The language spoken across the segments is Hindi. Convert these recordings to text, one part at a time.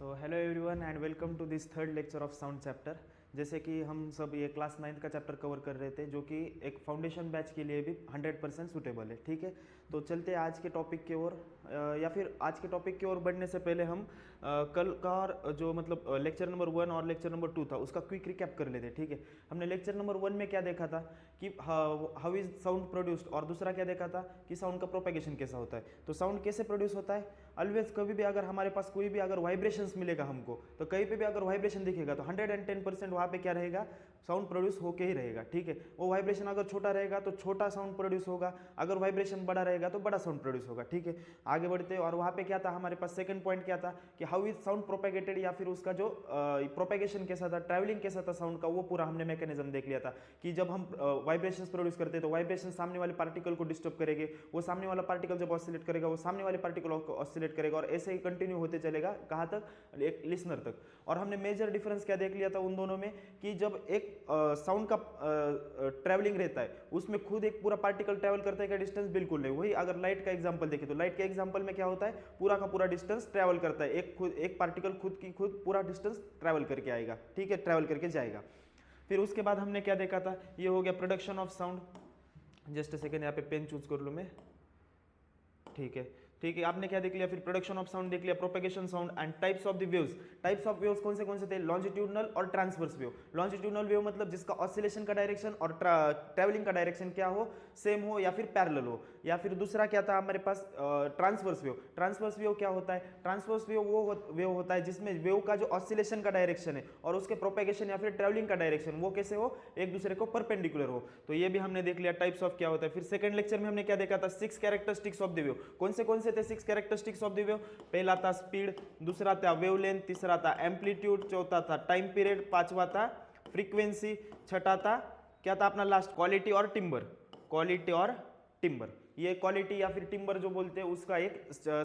तो hello everyone and welcome to this third lecture of sound chapter. जैसे कि हम सब ये क्लास 9th का चैप्टर कवर कर रहे थे, जो कि एक फाउंडेशन बैच के लिए भी 100% सूटेबल है। ठीक है, तो चलते आज के टॉपिक की ओर, या फिर आज के टॉपिक की ओर बढ़ने से पहले हम कल का जो मतलब लेक्चर नंबर 1 और लेक्चर नंबर 2 था उसका क्विक रिकैप कर लेते। ठीक है, हमने लेक्चर नंबर 1 में क्या देखा था कि हाउ इज साउंड प्रोड्यूस्ड, और दूसरा क्या देखा था कि साउंड का प्रोपेगेशन कैसा होता है। तो साउंड कैसे प्रोड्यूस होता है, ऑलवेज कभी भी अगर हमारे पास कोई भी अगर वाइब्रेशंस मिलेगा हमको, तो कहीं पे भी अगर वाइब्रेशन दिखेगा तो 110% वहाँ पे क्या रहेगा, साउंड प्रोड्यूस होके ही रहेगा। ठीक है, वो वाइब्रेशन अगर छोटा रहेगा तो छोटा साउंड प्रोड्यूस होगा, अगर वाइब्रेशन बड़ा रहेगा तो बड़ा साउंड प्रोड्यूस होगा। ठीक है, आगे बढ़ते और वहाँ पे क्या था हमारे पास सेकंड पॉइंट क्या था कि हाउ इज साउंड प्रोपेगेटेड, या फिर उसका जो प्रोपेगेशन कैसा था, ट्रैवलिंग कैसा था साउंड का, वो पूरा हमने मैकेनिज्म देख लिया था कि जब हम वाइब्रेशंस प्रोड्यूस करते हैं तो वाइब्रेशन सामने वाले पार्टिकल को डिस्टर्ब करेंगे, वो सामने वाला पार्टिकल जब ऑसिलेट करेगा वो सामने वाले पार्टिकल को ऑसिलेट करेगा, और ऐसे ही कंटिन्यू होते चलेगा कहाँ तक, एक लिसनर तक। और हमने मेजर डिफरेंस क्या देख लिया था उन दोनों में कि जब एक साउंड का ट्रैवलिंग रहता है उसमें खुद एक पूरा पार्टिकल ट्रैवल करता है क्या डिस्टेंस, बिल्कुल नहीं। वही अगर लाइट का एग्जांपल देखें तो लाइट के एग्जांपल में क्या होता है, पूरा का पूरा डिस्टेंस ट्रैवल करता है, एक पार्टिकल खुद पूरा डिस्टेंस ट्रैवल करके आएगा। ठीक है, ट्रैवल करके जाएगा। फिर उसके बाद हमने क्या देखा था, ये हो गया production of sound. Just second, यहाँ पे पेन चूज कर लूँ मैं। ठीक है, ठीक है, आपने क्या देख लिया, फिर प्रोडक्शन ऑफ साउंड देख लिया, propagation sound and types of the waves. Types of waves कौन से थे, लॉन्जिट्यूडनल और ट्रांसवर्स वेव। लॉन्जिट्यूडनल वेव मतलब जिसका ऑसिलेशन का डायरेक्शन और ट्रैवलिंग का डायरेक्शन क्या हो, सेम हो या फिर पैरेलल हो। या फिर दूसरा क्या था हमारे पास, ट्रांसवर्स वेव। ट्रांसवर्स वेव क्या होता है, ट्रांसवर्स वेव वो वेव होता है जिसमें वेव का जो ऑसिलेशन का डायरेक्शन है और उसके प्रोपेगेशन या फिर ट्रैवलिंग का डायरेक्शन वो कैसे हो, एक दूसरे को परपेंडिकुलर हो। तो ये भी हमने देख लिया टाइप्स ऑफ क्या होता है। फिर सेकंड लेक्चर में हमने क्या देखा था, 6 कैरेक्टरिस्टिक्स ऑफ द वेव। कौन से थे 6 कैरेक्टरिस्टिक्स ऑफ द वेव, पहला था स्पीड, दूसरा था वेवलेंथ, तीसरा था एम्पलीट्यूड, चौथा था टाइम पीरियड, पांचवा था फ्रीक्वेंसी, छठा था क्या था अपना लास्ट, क्वालिटी और टिम्बर। क्वालिटी और टिम्बर, ये क्वालिटी या फिर टिम्बर जो बोलते हैं उसका एक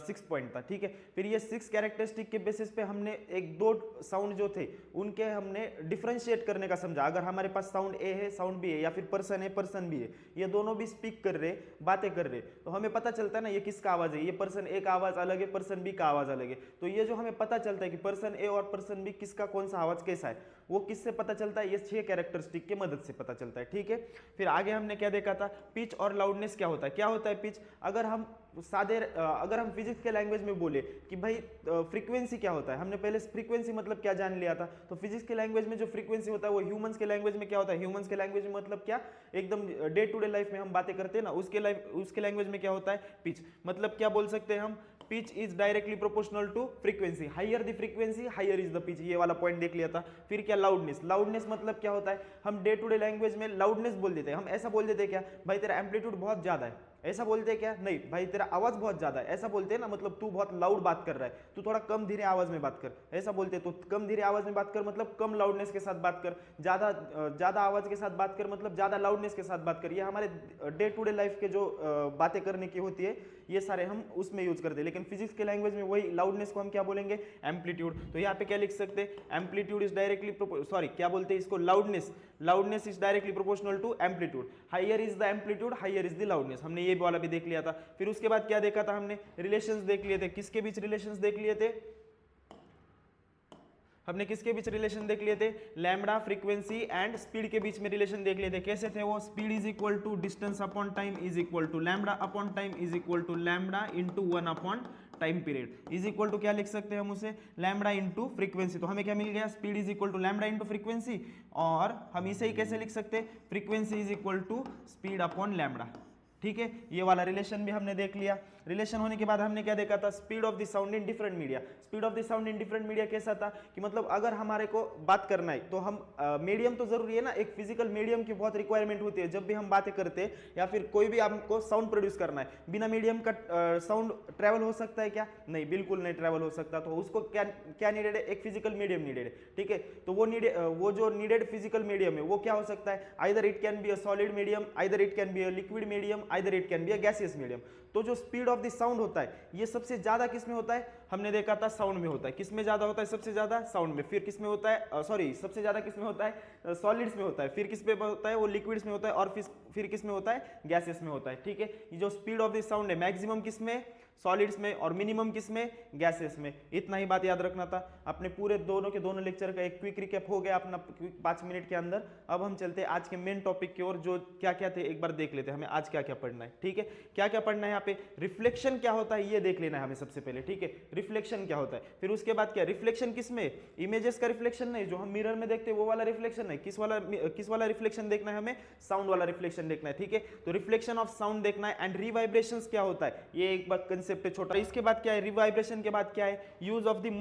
6 पॉइंट था। ठीक है, फिर ये 6 कैरेक्टरिस्टिक के बेसिस पे हमने एक दो साउंड जो थे उनके हमने डिफरेंशिएट करने का समझा। अगर हमारे पास साउंड ए है, साउंड बी है, या फिर पर्सन है, पर्सन बी है, ये दोनों भी स्पीक कर रहे, बातें कर रहे, तो हमें पता चलता है ना ये किसका आवाज है, ये पर्सन ए का आवाज अलग है, पर्सन बी का आवाज अलग है। तो ये जो हमें पता चलता है कि पर्सन ए और पर्सन बी किसका कौन सा आवाज कैसा है, वो किससे पता चलता है, ये 6 कैरेक्टरिस्टिक की मदद से पता चलता है। ठीक है, फिर आगे हमने क्या देखा था, पिच और लाउडनेस क्या होता है। क्या होता है पिच, अगर हम फिजिक्स के लैंग्वेज में बोले कि भाई फ्रीक्वेंसी क्या होता है, हमने पहले फ्रीक्वेंसी मतलब क्या जान लिया था। तो फिजिक्स के लैंग्वेज में जो फ्रीक्वेंसी होता है वो ह्यूमंस के लैंग्वेज में क्या होता है, ह्यूमंस के लैंग्वेज में मतलब क्या, एकदम डे टू डे लाइफ में हम बातें करते हैं ना, उसके लैंग्वेज में क्या होता है, पिच। मतलब क्या बोल सकते हैं हम, pitch is directly proportional to frequency, higher the frequency higher is the pitch, ये वाला पॉइंट देख लिया था। फिर क्या, लाउडनेस। लाउडनेस मतलब क्या होता है, हम डे टू डे लैंग्वेज में लाउडनेस बोल देते हैं। हम ऐसा बोल देते हैं क्या, भाई तेरा एम्पलीट्यूड बहुत ज्यादा है, ऐसा बोलते हैं क्या, नहीं भाई तेरा आवाज बहुत ज्यादा है, ऐसा बोलते हैं ना, मतलब तू बहुत लाउड बात कर रहा है, तू थोड़ा कम धीरे आवाज में बात कर, ऐसा बोलते हैं। तो कम धीरे आवाज में बात कर मतलब कम लाउडनेस के साथ बात कर, ज्यादा आवाज के साथ बात कर मतलब ज्यादा लाउडनेस के साथ बात कर। ये हमारे डे टू डे लाइफ के जो बातें करने की होती है ये सारे हम उसमें यूज करते हैं। लेकिन फिजिक्स के लैंग्वेज में वही लाउडनेस को हम क्या बोलेंगे, एम्पलीट्यूड। तो यहाँ पे क्या लिख सकते हैं, एम्पलीट्यूड इज डायरेक्टली सॉरी क्या बोलते हैं इसको, loudness is directly proportional to amplitude, higher is the amplitude higher is the loudness. हमने ये वाला भी देख लिया था। फिर उसके बाद क्या देखा था हमने, रिलेशंस देख लिए थे। किसके बीच रिलेशंस देख लिए थे, हमने किसके बीच रिलेशन देख लिए थे, लैम्बडा, फ्रीक्वेंसी एंड स्पीड के बीच में रिलेशन देख लिए थे। कैसे थे वो, speed is equal to distance upon time is equal to lambda upon time is equal to lambda into 1 upon time period is equal to क्या लिख सकते हैं हम उसे, लैम्बडा इंटू फ्रीक्वेंसी। तो हमें क्या मिल गया, speed is equal to lambda into frequency, और हम इसे ही कैसे लिख सकते हैं, frequency is equal to speed upon lambda. ठीक है, ये वाला रिलेशन भी हमने देख लिया। रिलेशन होने के बाद हमने क्या देखा था, speed of the sound in different media. Speed of the sound in different media कैसा था कि मतलब अगर हमारे को बात करना है तो हम मीडियम तो जरूरी है ना, एक फिजिकल मीडियम की बहुत रिक्वायरमेंट होती है जब भी हम बातें करते हैं, या फिर कोई भी हमको साउंड प्रोड्यूस करना है, बिना मीडियम का साउंड ट्रेवल हो सकता है क्या, नहीं, बिल्कुल नहीं ट्रेवल हो सकता। तो उसको क्या नीडेड है, एक फिजिकल मीडियम नीडेड है। ठीक है, तो वो जो नीडेड फिजिकल मीडियम है वो क्या हो सकता है, either it can be a solid medium, either it can be a liquid medium, either it can be a gaseous medium. तो जो स्पीड ऑफ द साउंड होता है ये सबसे ज्यादा किस में होता है, हमने देखा था साउंड में होता है। किस में ज्यादा होता है, सबसे ज्यादा साउंड में। फिर किस में होता है, सॉरी सबसे ज्यादा किस में होता है, सॉलिड्स में होता है। फिर किस पे होता है, वो लिक्विड्स में होता है, और फिर किस में होता है, गैसेस में होता है। ठीक है, ये जो स्पीड ऑफ द साउंड है मैक्सिमम किस में, सॉलिड्स में और मिनिमम किस में, गैसेस में। इतना ही बात याद रखना था। अपने पूरे दोनों के दोनों लेक्चर का एक क्विक रिकैप हो गया अपना 5 मिनट के अंदर। अब हम चलते हैं आज के मेन टॉपिक की ओर, जो क्या क्या थे एक बार देख लेते हैं हमें आज क्या क्या पढ़ना है। ठीक है, क्या क्या पढ़ना है यहाँ पे, रिफ्लेक्शन क्या होता है ये देख लेना है हमें सबसे पहले। ठीक है, रिफ्लेक्शन क्या होता है, फिर उसके बाद क्या, रिफ्लेक्शन किस में, इमेजेस का रिफ्लेक्शन नहीं, जो हम मिरर में देखते हैं वो वाला रिफ्लेक्शन नहीं, किस वाला रिफ्लेक्शन देखना है हमें, साउंड वाला रिफ्लेक्शन देखना है। ठीक है, तो रिफ्लेक्शन ऑफ साउंड देखना है। एंड रिवाइब्रेशंस क्या होता है, ये एक बार कंसेप्ट है छोटा। इसके बाद क्या है, रिवाइब्रेशन के बाद क्या है, use of the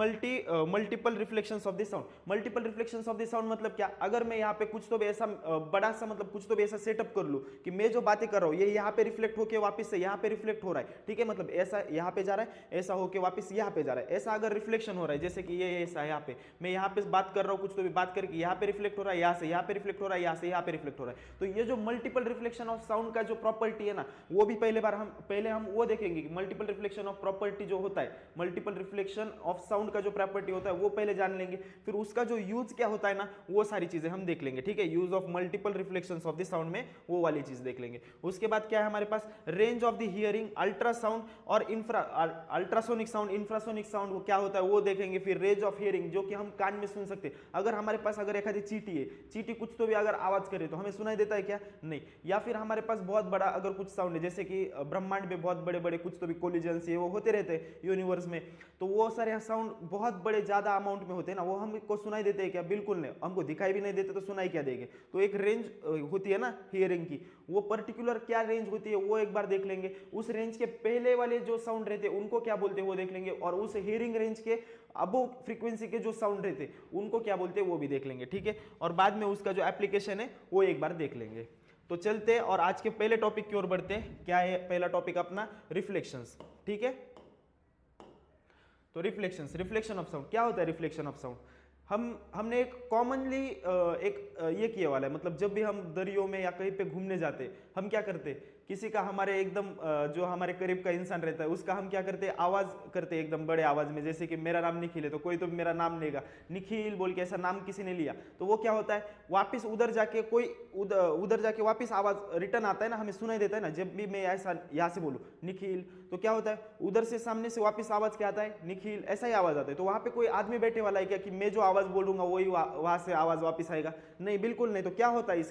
multiple reflections of the sound. Multiple reflections of the sound मतलब क्या, अगर मैं यहाँ पे कुछ तो भी ऐसा बड़ा सा मतलब कुछ तो भी ऐसा सेटअप कर लूं कि मैं जो बातें कर रहा हूं ये यहाँ पे रिफ्लेक्ट होके वापस से यहाँ पे रिफ्लेक्ट हो रहा है। ठीक है, मतलब ऐसा यहाँ पे जा रहा है, ऐसा होके वापस यहाँ पे जा रहा है, ऐसा अगर रिफ्लेक्शन हो रहा है, जैसे कि ये ऐसा है, यहाँ पे मैं यहाँ पे बात कर रहा हूँ, कुछ तो भी बात करके यहाँ पे रिफ्लेक्ट हो रहा है, यहाँ से यहाँ पे रिफ्लेक्ट हो रहा है, यहाँ से यहाँ पे रिफ्लेक्ट हो रहा है। तो ये जो मल्टीपल रिफ्लेक्शन ऑफ साउंड का जो प्रॉपर्टी है ना, वो भी पहले हम वो देखेंगे कि मल्टीपल रिफ्लेक्शन ऑफ प्रॉपर्टी जो होता है, मल्टीपल रिफ्लेक्शन ऑफ साउंड का जो प्रॉपर्टी होता है वो पहले जान लेंगे, फिर उसका जो यूज क्या होता है ना वो सारी चीजें हम देख लेंगे। ठीक है, use of multiple reflections of the sound में वो वाली चीज देख लेंगे। उसके बाद क्या है हमारे पास, range of the hearing, ultrasound और अल्ट्रासोनिक साउंड, इंफ्रासोनिक साउंड वो क्या होता है वो देखेंगे। फिर रेंज ऑफ हियरिंग जो कि हम कान में सुन सकते हैं, अगर हमारे पास अगर एक आधी चींटी है, चींटी कुछ तो भी अगर आवाज करे तो हमें सुनाई देता है क्या, नहीं। या फिर हमारे पास बहुत बड़ा अगर कुछ साउंड है, जैसे कि ब्रह्मांड में बहुत बड़े बड़े कुछ तो भी कोलिजन्स ये वो होते रहते हैं यूनिवर्स में, तो वो सारे साउंड बहुत बड़े ज्यादा अमाउंट में होते हैं ना, वो हमको सुनाई देते हैं क्या, बिल्कुल नहीं, हमको दिखाई भी नहीं देते तो सुनाई क्या देंगे। तो एक रेंज होती है ना हियरिंग की, वो पर्टिकुलर क्या रेंज होती है वो एक बार देख लेंगे। उस रेंज के पहले वाले जो साउंड रहते हैं उनको क्या बोलते हैं वो देख लेंगे, और उस हियरिंग रेंज के अबव फ्रीक्वेंसी के जो साउंड रहते हैं उनको क्या बोलते हैं वो भी देख लेंगे। ठीक है, और बाद में उसका जो एप्लीकेशन है वो एक बार देख लेंगे। तो चलते हैं और आज के पहले टॉपिक की ओर बढ़ते हैं। क्या है पहला टॉपिक अपना, रिफ्लेक्शंस। ठीक है, तो रिफ्लेक्शन ऑफ साउंड क्या होता है, रिफ्लेक्शन ऑफ साउंड हमने एक कॉमनली ये किया वाला है, मतलब जब भी हम दरियों में या कहीं पे घूमने जाते हम क्या करते, किसी का हमारे एकदम जो हमारे करीब का इंसान रहता है उसका हम क्या करते, आवाज करते एकदम बड़े आवाज में। जैसे कि मेरा नाम निखिल है तो कोई तो मेरा नाम लेगा, निखिल बोल के ऐसा नाम किसी ने लिया, तो वो क्या होता है वापस उधर जाके कोई उधर जाके वापस आवाज रिटर्न आता है ना, हमें सुनाई देता है ना। जब भी मैं ऐसा यहाँ से बोलूँ निखिल तो क्या होता है, उधर से सामने से वापस आवाज क्या आता है, निखिल, ऐसा ही आवाज आता है। तो वहां पे कोई आदमी बैठे वाला है क्या कि मैं जो आवाज बोलूंगा वही वहां से आवाज वापस आएगा, नहीं, बिल्कुल नहीं। तो क्या होता है इस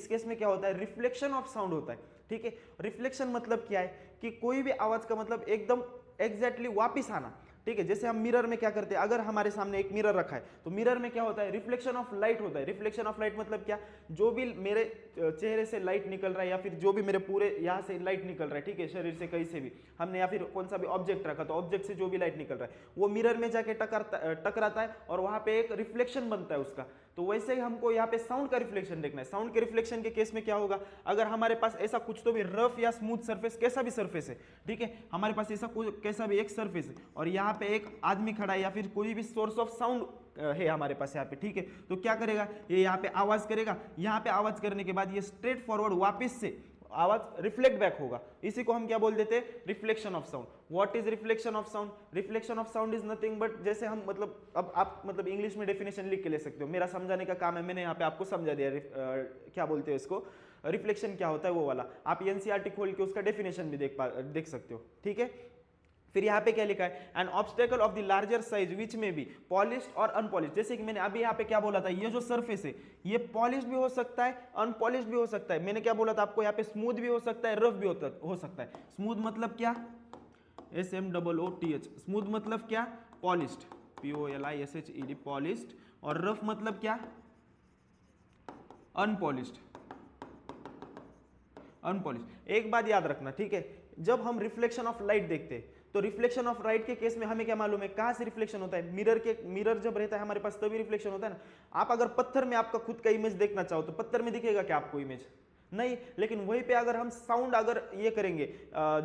केस में क्या होता है, रिफ्लेक्शन ऑफ साउंड होता है। ठीक है, रिफ्लेक्शन मतलब क्या है कि कोई भी आवाज का मतलब एकदम एग्जैक्टली वापस आना। ठीक है, जैसे हम मिरर में क्या करते हैं, अगर हमारे सामने एक मिरर रखा है तो मिरर में क्या होता है, रिफ्लेक्शन ऑफ लाइट होता है। रिफ्लेक्शन ऑफ लाइट मतलब क्या, जो भी मेरे चेहरे से लाइट निकल रहा है या फिर जो भी मेरे पूरे यहाँ से लाइट निकल रहा है, ठीक है, शरीर से कहीं से भी हमने या फिर कौन सा भी ऑब्जेक्ट रखा तो ऑब्जेक्ट से जो भी लाइट निकल रहा है वो मिरर में जाके टकराता है और वहां पे एक रिफ्लेक्शन बनता है उसका। तो वैसे ही हमको यहाँ पे साउंड का रिफ्लेक्शन देखना है। साउंड के रिफ्लेक्शन के केस में क्या होगा, अगर हमारे पास ऐसा कुछ तो भी रफ या स्मूथ सरफेस, कैसा भी सरफेस है, ठीक है, हमारे पास ऐसा कैसा भी एक सरफेस है और यहाँ पे एक आदमी खड़ा है या फिर कोई भी सोर्स ऑफ साउंड है हमारे पास यहाँ पे, ठीक है, तो क्या करेगा, ये यहाँ पे आवाज करेगा, यहाँ पे आवाज करने के बाद ये स्ट्रेट फॉरवर्ड वापस से आवाज रिफ्लेक्ट बैक होगा। इसी को हम क्या बोल देते हैं, reflection of sound. What is reflection of sound, reflection of sound is nothing but, जैसे हम मतलब अब आप मतलब इंग्लिश में डेफिनेशन लिख के ले सकते हो, मेरा समझाने का काम है, मैंने यहाँ पे आपको समझा दिया क्या बोलते हैं इसको, रिफ्लेक्शन क्या होता है वो वाला। आप एनसीईआरटी खोल के उसका डेफिनेशन भी देख सकते हो। ठीक है, फिर यहाँ पे क्या लिखा है, N obstacle of the larger size which में बी पॉलिश्ड और अनपॉलिश्ड। जैसे कि मैंने अभी यहाँ पे क्या बोला था, ये जो सरफेस है ये पॉलिश्ड भी हो सकता है, अनपॉलिश्ड भी हो सकता है। मैंने क्या बोला था आपको, यहाँ पे स्मूथ भी हो सकता है, रफ भी हो सकता है। स्मूथ मतलब क्या, SMOOTH, स्मूथ मतलब क्या, पॉलिश्ड, POLISHED, पॉलिश्ड, और रफ मतलब क्या, अनपॉलिश्ड। एक बात याद रखना, ठीक है, जब हम रिफ्लेक्शन ऑफ लाइट देखते हैं तो रिफ्लेक्शन ऑफ लाइट के केस में हमें क्या मालूम है, कहां से रिफ्लेक्शन होता है, मिरर जब रहता है हमारे पास तभी रिफ्लेक्शन होता है ना। आप अगर पत्थर में आपका खुद का इमेज देखना चाहो तो पत्थर में दिखेगा क्या आपको इमेज, नहीं। लेकिन वहीं पे अगर हम साउंड अगर ये करेंगे,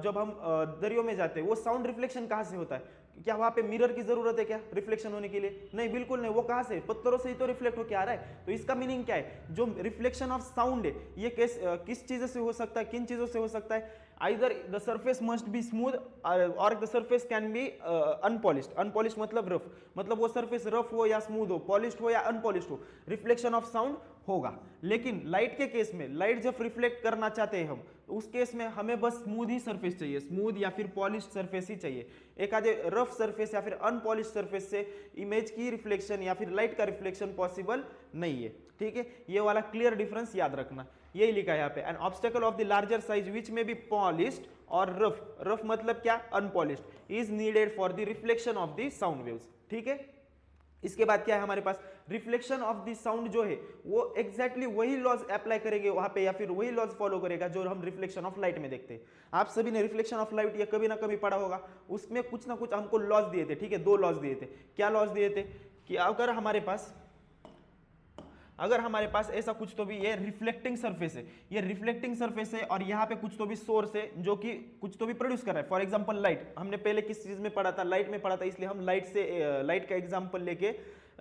जब हम दरियों में जाते हैं, वो साउंड रिफ्लेक्शन कहां से होता है, क्या वहां पे मिरर की जरूरत है क्या रिफ्लेक्शन होने के लिए, नहीं, बिल्कुल नहीं। वो कहां से, पत्थरों से ही तो रिफ्लेक्ट होकर आ रहा है। तो इसका मीनिंग क्या है, जो रिफ्लेक्शन ऑफ साउंड है ये किस चीजों से हो सकता है, किन चीजों से हो सकता है, either the surface must be smooth or the surface can be unpolished। unpolished मतलब रफ, मतलब वो सरफेस रफ हो या स्मूथ हो, पॉलिश्ड हो या अनपॉलिश्ड हो, रिफ्लेक्शन ऑफ साउंड होगा। लेकिन लाइट के केस में, लाइट जब रिफ्लेक्ट करना चाहते हैं हम, उस केस में हमें बस स्मूथ ही सरफेस चाहिए, स्मूथ या फिर पॉलिश सरफेस ही चाहिए। एक आधे रफ सरफेस या फिर अनपॉलिश सरफेस से इमेज की रिफ्लेक्शन या फिर लाइट का रिफ्लेक्शन पॉसिबल नहीं है। ठीक है, ये वाला क्लियर डिफरेंस याद रखना। यही लिखा है यहाँ पे, N obstacle of the larger size which में बी पॉलिश्ड और रफ, रफ मतलब क्या, unpolished, is needed for the reflection of the sound waves. ठीक है, इसके बाद क्या है हमारे पास, रिफ्लेक्शन ऑफ द साउंड जो है वो एग्जैक्टली वही लॉज अप्लाई करेंगे वहां पे, या फिर वही लॉज फॉलो करेगा जो हम रिफ्लेक्शन ऑफ लाइट में देखते हैं। आप सभी ने रिफ्लेक्शन ऑफ लाइट या कभी ना कभी पढ़ा होगा, उसमें कुछ ना कुछ हमको लॉज दिए थे। ठीक है, दो लॉज दिए थे। क्या लॉज दिए थे कि अगर हमारे पास ऐसा कुछ तो भी, ये रिफ्लेक्टिंग सरफेस है, ये रिफ्लेक्टिंग सरफेस है और यहाँ पे कुछ तो भी सोर्स है जो कि कुछ तो भी प्रोड्यूस कर रहा है। फॉर एग्जांपल लाइट, हमने पहले किस चीज में पढ़ा था, लाइट में पढ़ा था, इसलिए हम लाइट का एग्जांपल लेके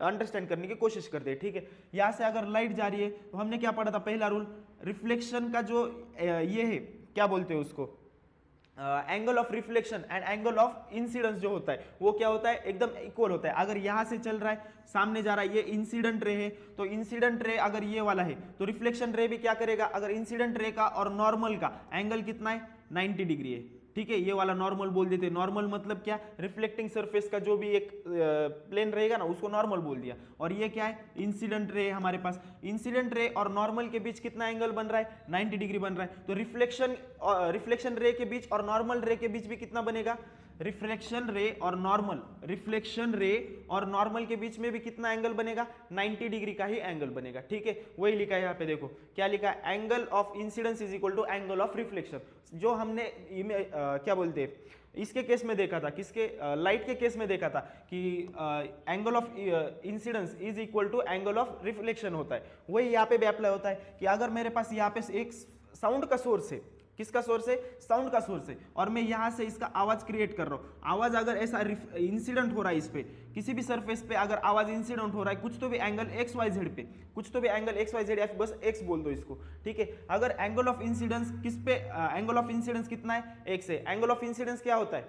अंडरस्टैंड करने की कोशिश करते हैं। ठीक है, यहाँ से अगर लाइट जा रही है तो हमने क्या पढ़ा था, पहला रूल, रिफ्लेक्शन का जो ये है, क्या बोलते हैं उसको, angle of reflection and angle of incidence जो होता है वो क्या होता है, एकदम इक्वल होता है। अगर यहां से चल रहा है, सामने जा रहा है, ये इंसिडेंट रे है, तो इंसिडेंट रे अगर ये वाला है तो रिफ्लेक्शन रे भी क्या करेगा, अगर इंसिडेंट रे का और नॉर्मल का एंगल कितना है, 90 डिग्री है। ठीक है, ये वाला नॉर्मल बोल देते हैं। नॉर्मल मतलब क्या, रिफ्लेक्टिंग सरफेस का जो भी एक प्लेन रहेगा ना, उसको नॉर्मल बोल दिया। और ये क्या है, इंसिडेंट रे हमारे पास। इंसिडेंट रे और नॉर्मल के बीच कितना एंगल बन रहा है, 90 डिग्री बन रहा है। तो रिफ्लेक्शन रे के बीच और नॉर्मल रे के बीच भी कितना बनेगा, रिफ्लेक्शन रे और नॉर्मल के बीच में भी कितना एंगल बनेगा, 90 डिग्री का ही एंगल बनेगा। ठीक है, वही लिखा है यहाँ पे, देखो क्या लिखा है, angle of incidence is equal to angle of reflection. जो हमने क्या बोलते हैं, इसके केस में देखा था, किसके, लाइट के केस में देखा था कि angle of incidence is equal to angle of reflection होता है। वही यहाँ पे भी अप्लाई होता है कि अगर मेरे पास यहाँ पे एक साउंड का सोर्स है, किसका सोर्स है, साउंड का सोर्स है, और मैं यहां से इसका आवाज क्रिएट कर रहा हूं। आवाज अगर ऐसा इंसिडेंट हो रहा है, इस पे किसी भी सरफेस पे अगर आवाज इंसिडेंट हो रहा है, कुछ तो भी एंगल एक्स वाई जेड पे, कुछ तो भी एंगल एक्स वाई जेड या बस एक्स बोल दो इसको। ठीक है, अगर एंगल ऑफ इंसिडेंस किस पे, एंगल ऑफ इंसिडेंस कितना है, एक्स है। एंगल ऑफ इंसिडेंस क्या होता है,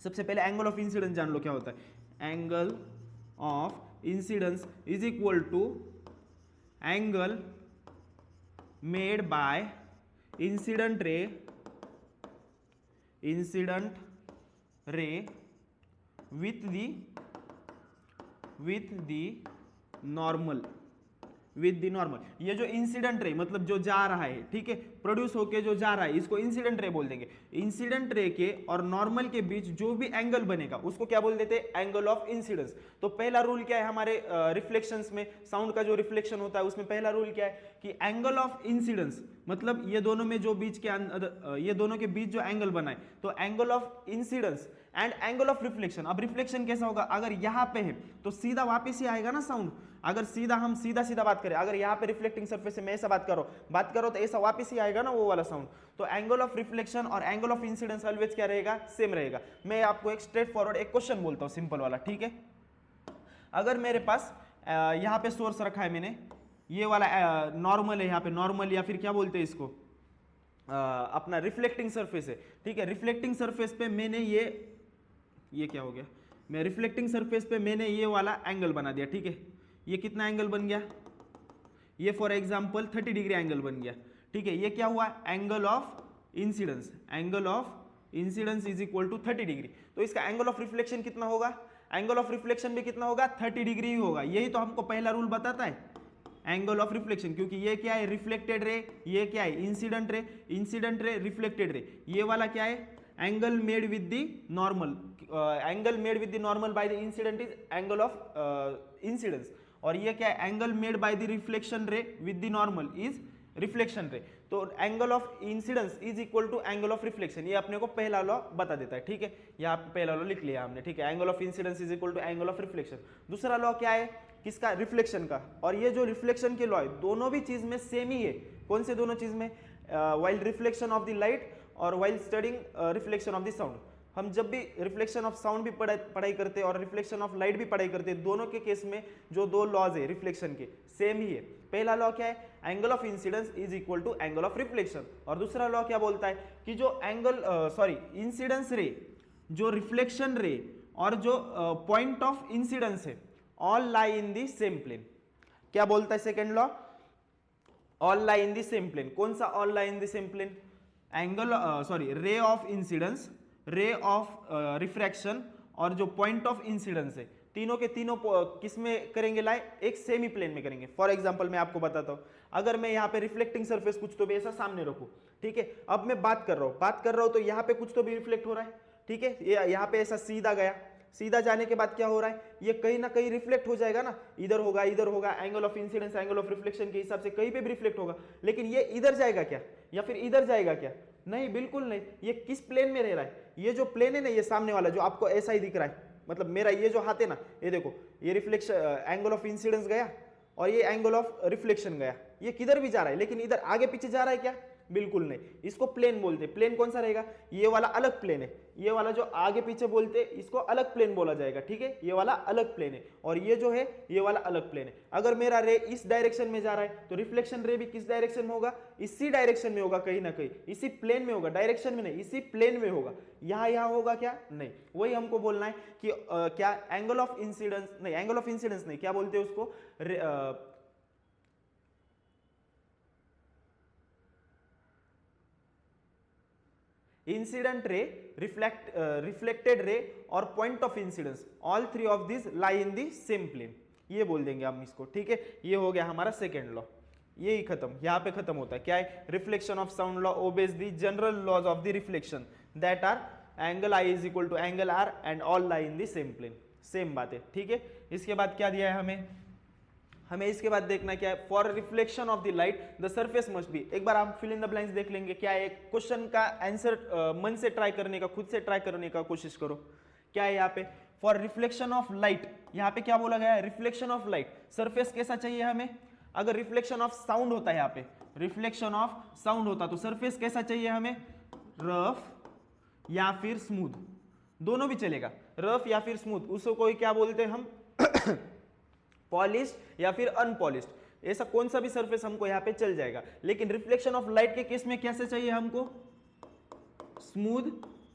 सबसे पहले एंगल ऑफ इंसिडेंस जान लो क्या होता है। Angle of incidence is equal to angle made by incident ray with the normal। ये जो इंसिडेंट रे मतलब जो जा रहा है, ठीक है, प्रोड्यूस होके जो जा रहा है, इसको इंसिडेंट रे बोल देंगे। इंसिडेंट रे के और नॉर्मल के बीच जो भी एंगल बनेगा उसको क्या बोल देते हैं, एंगल ऑफ इंसिडेंस। तो पहला रूल क्या है हमारे रिफ्लेक्शंस में, साउंड का जो रिफ्लेक्शन होता है उसमें पहला रूल क्या है कि एंगल ऑफ इंसिडेंस मतलब ये दोनों में जो बीच के ये दोनों के बीच जो एंगल बना है, तो angle of incidence and angle of reflection. अब रिफ्लेक्शन कैसा होगा, अगर यहाँ पे है तो सीधा वापस ही आएगा ना साउंड। अगर हम सीधा बात करें, अगर यहाँ पे रिफ्लेक्टिंग सरफेस से मैं ऐसा बात करो तो ऐसा वापस ही आएगा ना वो वाला साउंड। तो एंगल ऑफ रिफ्लेक्शन और एंगल ऑफ इंसिडेंस ऑलवेज क्या रहेगा, सेम रहेगा। मैं आपको एक स्ट्रेट फॉरवर्ड एक क्वेश्चन बोलता हूँ, सिंपल वाला। ठीक है, अगर मेरे पास यहाँ पे सोर्स रखा है मैंने, ये वाला नॉर्मल है, यहाँ पे नॉर्मल या फिर क्या बोलते हैं इसको, अपना रिफ्लेक्टिंग सरफेस है। ठीक है, रिफ्लेक्टिंग सरफेस पे मैंने ये क्या हो गया, मैं रिफ्लेक्टिंग सरफेस पे मैंने ये वाला एंगल बना दिया। ठीक है, ये कितना एंगल बन गया, ये फॉर एग्जांपल 30 डिग्री एंगल बन गया। ठीक है, ये क्या हुआ, angle of incidence is equal to 30 degree. तो इसका एंगल ऑफ रिफ्लेक्शन कितना होगा, एंगल ऑफ रिफ्लेक्शन भी कितना होगा, 30 डिग्री ही होगा। यही तो हमको पहला रूल बताता है, एंगल ऑफ रिफ्लेक्शन, क्योंकि ये क्या है, रिफ्लेक्टेड रे, ये क्या है, इंसिडेंट रे, रिफ्लेक्टेड रे। ये वाला क्या है, angle made with the normal, angle made with the normal by the incident is angle of incidence. और ये क्या है, angle made by the reflection ray with the normal is reflection ray. तो angle of incidence is equal to angle of reflection, ये अपने को पहला लॉ बता देता है। ठीक है, यहाँ पे पहला लॉ लिख लिया हमने। ठीक है, angle of incidence is equal to angle of reflection. दूसरा लॉ क्या है, किसका, रिफ्लेक्शन का। और ये जो रिफ्लेक्शन के लॉ है, दोनों भी चीज में सेम ही है। कौन से दोनों चीज में, while reflection of the light और while studying reflection of the sound. हम जब भी रिफ्लेक्शन ऑफ साउंड भी पढ़ाई करते हैं और रिफ्लेक्शन ऑफ लाइट भी पढ़ाई करते हैं, दोनों के केस में जो दो लॉज है रिफ्लेक्शन के, सेम ही है। पहला लॉ क्या है, angle of incidence is equal to angle of reflection. और दूसरा लॉ क्या बोलता है कि जो इंसिडेंस रे, जो रिफ्लेक्शन रे और जो पॉइंट ऑफ इंसिडेंस है, all lie in the same plane. क्या बोलता है second law, all lie in the same plane. कौन सा all lie in the same plane? Angle sorry ray of incidence, ray of refraction और जो पॉइंट ऑफ इंसिडेंस है, तीनों के तीनों किस में करेंगे लाई? एक सेमी प्लेन में करेंगे। फॉर एग्जांपल मैं आपको बताता हूं, अगर मैं यहाँ पे रिफ्लेक्टिंग सरफेस कुछ तो भी ऐसा सामने रखूं, ठीक है, अब मैं बात कर रहा हूं तो यहाँ पे कुछ तो भी रिफ्लेक्ट हो रहा है, ठीक है, यहाँ पे ऐसा सीधा गया, सीधा जाने के बाद क्या हो रहा है, ये कहीं ना कहीं रिफ्लेक्ट हो जाएगा ना, इधर होगा, angle of incidence, angle of reflection के हिसाब से कहीं पे भी रिफ्लेक्ट होगा, लेकिन ये इधर जाएगा क्या या फिर इधर जाएगा क्या? नहीं, बिल्कुल नहीं। ये किस प्लेन में रह रहा है? ये जो प्लेन है ना, ये सामने वाला जो आपको ऐसा ही दिख रहा है, मतलब मेरा ये जो हाथ है ना, ये देखो, ये रिफ्लेक्शन एंगल ऑफ इंसिडेंस गया और ये एंगल ऑफ रिफ्लेक्शन गया, ये किधर भी जा रहा है, लेकिन इधर आगे पीछे जा रहा है क्या? बिल्कुल नहीं। इसको प्लेन बोलते हैं। प्लेन कौन सा रहेगा? ये वाला अलग प्लेन है, ये वाला जो आगे पीछे बोलते हैं इसको अलग प्लेन बोला जाएगा, ठीक है, ये वाला अलग प्लेन है और ये जो है ये वाला अलग प्लेन है। अगर मेरा रे इस डायरेक्शन में जा रहा है तो रिफ्लेक्शन रे भी किस डायरेक्शन में होगा? इसी डायरेक्शन में होगा, कहीं ना कहीं इसी प्लेन में होगा, डायरेक्शन में नहीं, इसी प्लेन में होगा। यहाँ होगा क्या? नहीं। वही हमको बोलना है कि क्या एंगल ऑफ इंसिडेंस, नहीं एंगल ऑफ इंसिडेंस नहीं, क्या बोलते हैं उसको, इंसिडेंट रे, रिफ्लेक्टेड रे और point of incidence, all three of this lie in the same plane, ये बोल देंगे हम इसको, ठीक है। ये हो गया हमारा सेकेंड लॉ, ये ही खत्म, यहाँ पे खत्म होता है। क्या है? Reflection of sound law obeys the general laws of the reflection that are angle I is equal to angle R and all lie in the same plane. Same बात है, ठीक है। इसके बाद क्या दिया है हमें इसके बाद देखना क्या है, for reflection of the light the surface must be. एक बार आप फिल इन द ब्लैंक्स देख लेंगे। क्या है? क्वेश्चन का आंसर मन से ट्राई करने का, खुद से ट्राई करने का कोशिश करो। क्या है यहाँ पे? फॉर रिफ्लेक्शन ऑफ लाइट, यहाँ पे क्या बोला गया है? Reflection of light. सरफेस कैसा चाहिए हमें? अगर रिफ्लेक्शन ऑफ साउंड होता है, यहाँ पे रिफ्लेक्शन ऑफ साउंड होता तो सरफेस कैसा चाहिए हमें? रफ या फिर स्मूथ, दोनों भी चलेगा, रफ या फिर स्मूथ। उसको कोई क्या बोलते हैं हम? पॉलिश्ड या फिर अनपॉलिश्ड, ऐसा कौन सा भी सरफेस हमको यहाँ पे चल जाएगा। लेकिन रिफ्लेक्शन ऑफ लाइट के केस में कैसे चाहिए हमको? स्मूथ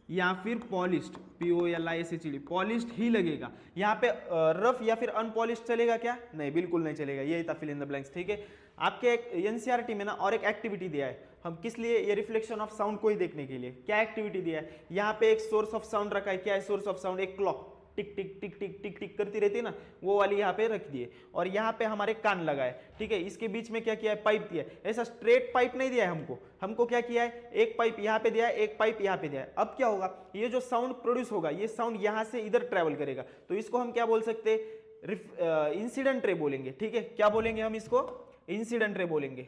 या फिर पॉलिश्ड, POLISHD, पॉलिश्ड ही लगेगा। यहाँ पे रफ या फिर अनपॉलिश्ड चलेगा क्या? नहीं, बिल्कुल नहीं चलेगा। यही था फिल इन द ब्लैंक्स, ठीक है। आपके एनसीईआरटी में ना और एक एक्टिविटी दिया है, हम किस लिए? ये रिफ्लेक्शन ऑफ साउंड को ही देखने के लिए। क्या एक्टिविटी दिया है? यहाँ पे एक सोर्स ऑफ साउंड रखा है। क्या है सोर्स ऑफ साउंड? एक क्लॉक टिक टिक टिक टिक टिक टिक करती रहती है ना, वो वाली यहाँ पे रख दिए और यहाँ पे हमारे कान लगाए, ठीक है। इसके बीच में क्या किया है? पाइप दिया है। ऐसा स्ट्रेट पाइप नहीं दिया है हमको क्या किया है? एक पाइप यहाँ पे दिया है, एक पाइप यहाँ पे दिया है। अब क्या होगा? ये जो साउंड प्रोड्यूस होगा, ये साउंड यहाँ से इधर ट्रेवल करेगा, तो इसको हम क्या बोल सकते हैं? इंसिडेंट रे बोलेंगे, ठीक है। क्या बोलेंगे हम इसको? इंसिडेंट रे बोलेंगे।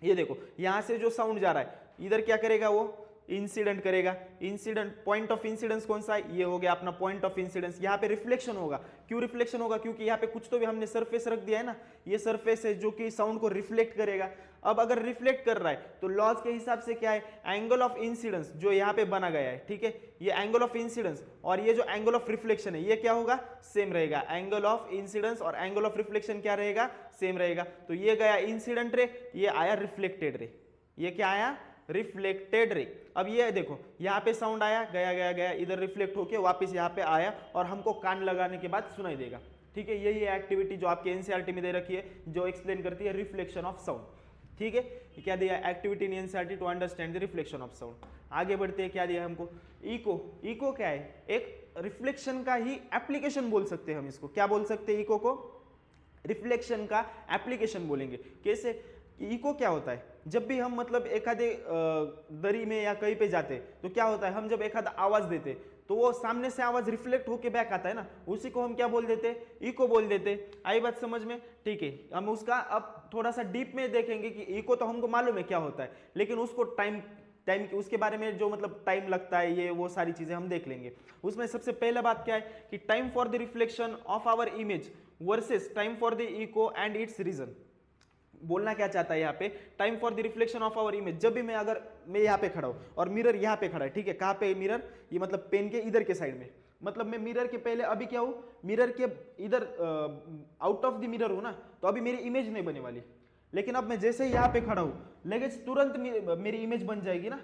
ये देखो, यहाँ से जो साउंड जा रहा है इधर क्या करेगा? वो इंसिडेंट करेगा। इंसिडेंट, पॉइंट ऑफ इंसिडेंस कौन सा है? ये हो गया अपना पॉइंट ऑफ इंसिडेंस। यहाँ पे रिफ्लेक्शन होगा। क्यों रिफ्लेक्शन होगा? क्योंकि यहाँ पे कुछ तो भी हमने सरफेस रख दिया है ना, ये सरफेस है जो कि साउंड को रिफ्लेक्ट करेगा। अब अगर रिफ्लेक्ट कर रहा है तो लॉज के हिसाब से क्या है? एंगल ऑफ इंसिडेंस जो यहाँ पे बना गया है, ठीक है, ये एंगल ऑफ इंसिडेंस और ये जो एंगल ऑफ रिफ्लेक्शन है, ये क्या होगा? सेम रहेगा। एंगल ऑफ इंसिडेंस और एंगल ऑफ रिफ्लेक्शन क्या रहेगा? सेम रहेगा। तो ये गया इंसिडेंट रे, ये आया रिफ्लेक्टेड रे। ये क्या आया? Reflected ray. अब ये देखो, यहाँ पे साउंड आया, गया गया गया, इधर रिफ्लेक्ट होके वापस यहाँ पे आया और हमको कान लगाने के बाद सुनाई देगा, ठीक है। यही एक्टिविटी जो आपके एनसीईआरटी में दे रखी है, जो एक्सप्लेन करती है रिफ्लेक्शन ऑफ साउंड, ठीक है। क्या दिया? Activity in NCERT to understand the reflection of sound. आगे बढ़ते हैं, क्या दिया हमको? इको। इको क्या है? एक रिफ्लेक्शन का ही एप्लीकेशन बोल सकते हैं हम इसको। क्या बोल सकते हैं इको को? रिफ्लेक्शन का एप्लीकेशन बोलेंगे। कैसे? इको क्या होता है? जब भी हम मतलब एखादे दरी में या कहीं पे जाते तो क्या होता है? हम जब एखादा आवाज देते तो वो सामने से आवाज रिफ्लेक्ट होके बैक आता है ना, उसी को हम क्या बोल देते? इको बोल देते। आई बात समझ में? ठीक है। हम उसका अब थोड़ा सा डीप में देखेंगे कि इको तो हमको मालूम है क्या होता है, लेकिन उसको टाइम उसके बारे में जो मतलब टाइम लगता है, ये वो सारी चीजें हम देख लेंगे। उसमें सबसे पहला बात क्या है कि time for the reflection of our image versus time for the echo and its reason. बोलना क्या चाहता है यहाँ पे? Time for the reflection of our image. जब भी मैं यहाँ पे खड़ा हूँ और मिरर यहाँ पे खड़ा है, ठीक है। कहाँ पे मिरर? ये मतलब पेन के इधर के साइड में, मतलब मैं मिरर के पहले अभी क्या हूँ? मिरर के इधर आउट ऑफ द मिरर हूँ ना, तो अभी मेरी इमेज नहीं बने वाली। लेकिन अब मैं जैसे ही यहाँ पे खड़ा हूँ, लगेज तुरंत मेरी इमेज बन जाएगी ना।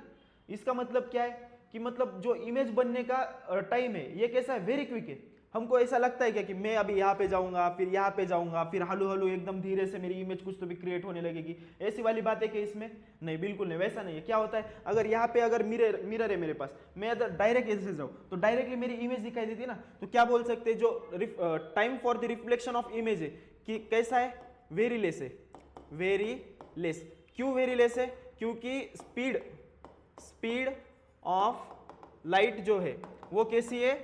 इसका मतलब क्या है कि मतलब जो इमेज बनने का टाइम है, ये कैसा है? वेरी क्विक है। हमको ऐसा लगता है क्या कि मैं अभी यहाँ पे जाऊंगा, फिर यहाँ पे जाऊंगा, फिर हलू हलू एकदम धीरे से मेरी इमेज कुछ तो भी क्रिएट होने लगेगी, ऐसी वाली बात है कि इसमें नहीं, बिल्कुल नहीं, वैसा नहीं है। क्या होता है, अगर यहाँ पे अगर मिरर है मेरे पास, मैं अगर डायरेक्ट ऐसे जाऊँ तो डायरेक्टली मेरी इमेज दिखाई देती है ना, तो क्या बोल सकते हैं, जो time for the reflection of image है कि कैसा है, वेरी लेस है, वेरी लेस। क्यों वेरी लेस है, क्योंकि स्पीड ऑफ लाइट जो है वो कैसी है,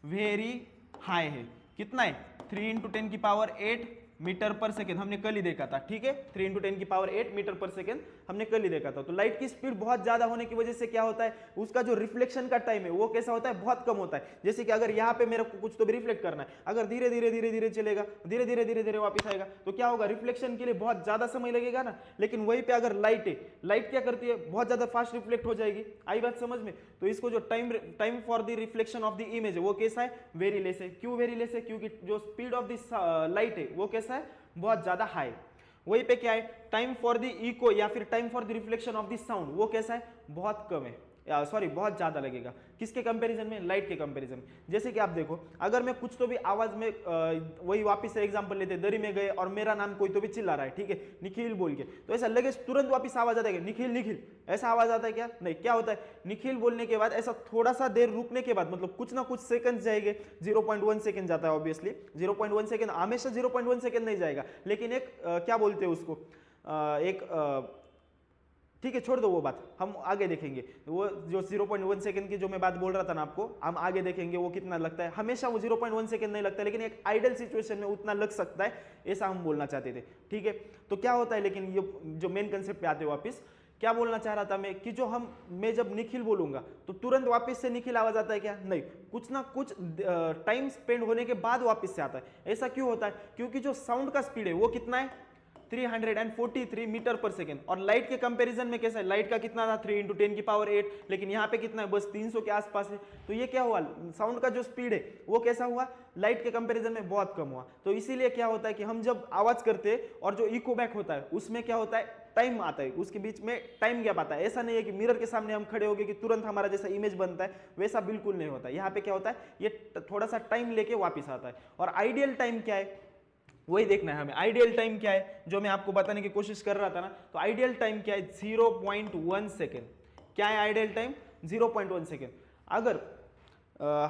वेरी हाई है। कितना है, 3 × 10 की पावर 8 मीटर पर सेकेंड, हमने कल ही देखा था, ठीक है, 3 × 10 की पावर 8 मीटर पर सेकेंड हमने कल ही देखा था। तो लाइट की स्पीड बहुत ज्यादा होने की वजह से क्या होता है, उसका जो रिफ्लेक्शन का टाइम है वो कैसा होता है, बहुत कम होता है। जैसे कि अगर यहाँ पे मेरे को कुछ तो भी रिफ्लेक्ट करना है, अगर धीरे धीरे धीरे धीरे चलेगा, धीरे धीरे धीरे धीरे वापस आएगा, तो क्या होगा, रिफ्लेक्शन के लिए बहुत ज्यादा समय लगेगा ना। लेकिन वहीं पे अगर लाइट है, लाइट क्या करती है, बहुत ज्यादा फास्ट रिफ्लेक्ट हो जाएगी। आई बात समझ में। तो इसको जो time for the reflection of the image है वो कैसा है, वेरी लेस है। क्यों वेरी लेस है, क्योंकि जो स्पीड ऑफ द लाइट है वो कैसा है, बहुत ज्यादा हाई। वहीं पे क्या है, टाइम फॉर द इको या फिर time for the reflection of the sound वो कैसा है, बहुत कम है, सॉरी बहुत ज्यादा लगेगा। किसके कंपैरिजन में, लाइट के कंपैरिजन में। जैसे कि आप देखो, अगर मैं कुछ तो भी आवाज में वही वापस से एग्जांपल लेते, दरी में गए और मेरा नाम कोई तो भी चिल्ला रहा है, ठीक है, निखिल बोल के, तो ऐसा लगे तुरंत वापस आवाज आता है, निखिल निखिल, ऐसा आवाज आता है क्या, नहीं। क्या होता है, निखिल बोलने के बाद ऐसा थोड़ा सा देर रुकने के बाद, मतलब कुछ ना कुछ सेकंड जाएंगे, 0.1 सेकंड जाता है ऑब्वियसली, 0.1 सेकंड हमेशा 0.1 सेकंड नहीं जाएगा, लेकिन एक क्या बोलते हैं उसको, ठीक है, छोड़ दो वो बात, हम आगे देखेंगे। वो जो 0.1 सेकंड की जो मैं बात बोल रहा था ना आपको, हम आगे देखेंगे वो कितना लगता है। हमेशा वो 0.1 सेकंड नहीं लगता, लेकिन एक आइडल सिचुएशन में उतना लग सकता है, ऐसा हम बोलना चाहते थे, ठीक है। तो क्या होता है, लेकिन ये जो मेन कंसेप्ट पे आते वापस, क्या बोलना चाह रहा था मैं, कि जो मैं जब निखिल बोलूंगा तो तुरंत वापस से निखिल आवाज आता है क्या, नहीं, कुछ ना कुछ टाइम स्पेंड होने के बाद वापस से आता है। ऐसा क्यों होता है, क्योंकि जो साउंड का स्पीड है वो कितना है, 343 मीटर पर सेकेंड, और लाइट के कंपैरिजन में कैसा है, लाइट का कितना था, 3 × 10 की पावर 8, लेकिन यहाँ पे कितना है, बस 300 के आसपास है। तो ये क्या हुआ, साउंड का जो स्पीड है वो कैसा हुआ, लाइट के कंपैरिजन में बहुत कम हुआ। तो इसीलिए क्या होता है कि हम जब आवाज करते हैं और जो इको बैक होता है उसमें क्या होता है, टाइम आता है, उसके बीच में टाइम गैप आता है। ऐसा नहीं है कि मिरर के सामने हम खड़े हो गए कि तुरंत हमारा जैसा इमेज बनता है, वैसा बिल्कुल नहीं होता। यहाँ पे क्या होता है, ये थोड़ा सा टाइम लेके वापिस आता है। और आइडियल टाइम क्या है, वही देखना है हमें। आइडियल टाइम क्या है, जो मैं आपको बताने की कोशिश कर रहा था ना, तो आइडियल टाइम क्या है, 0.1 सेकेंड। क्या है आइडियल टाइम, 0.1 सेकेंड। अगर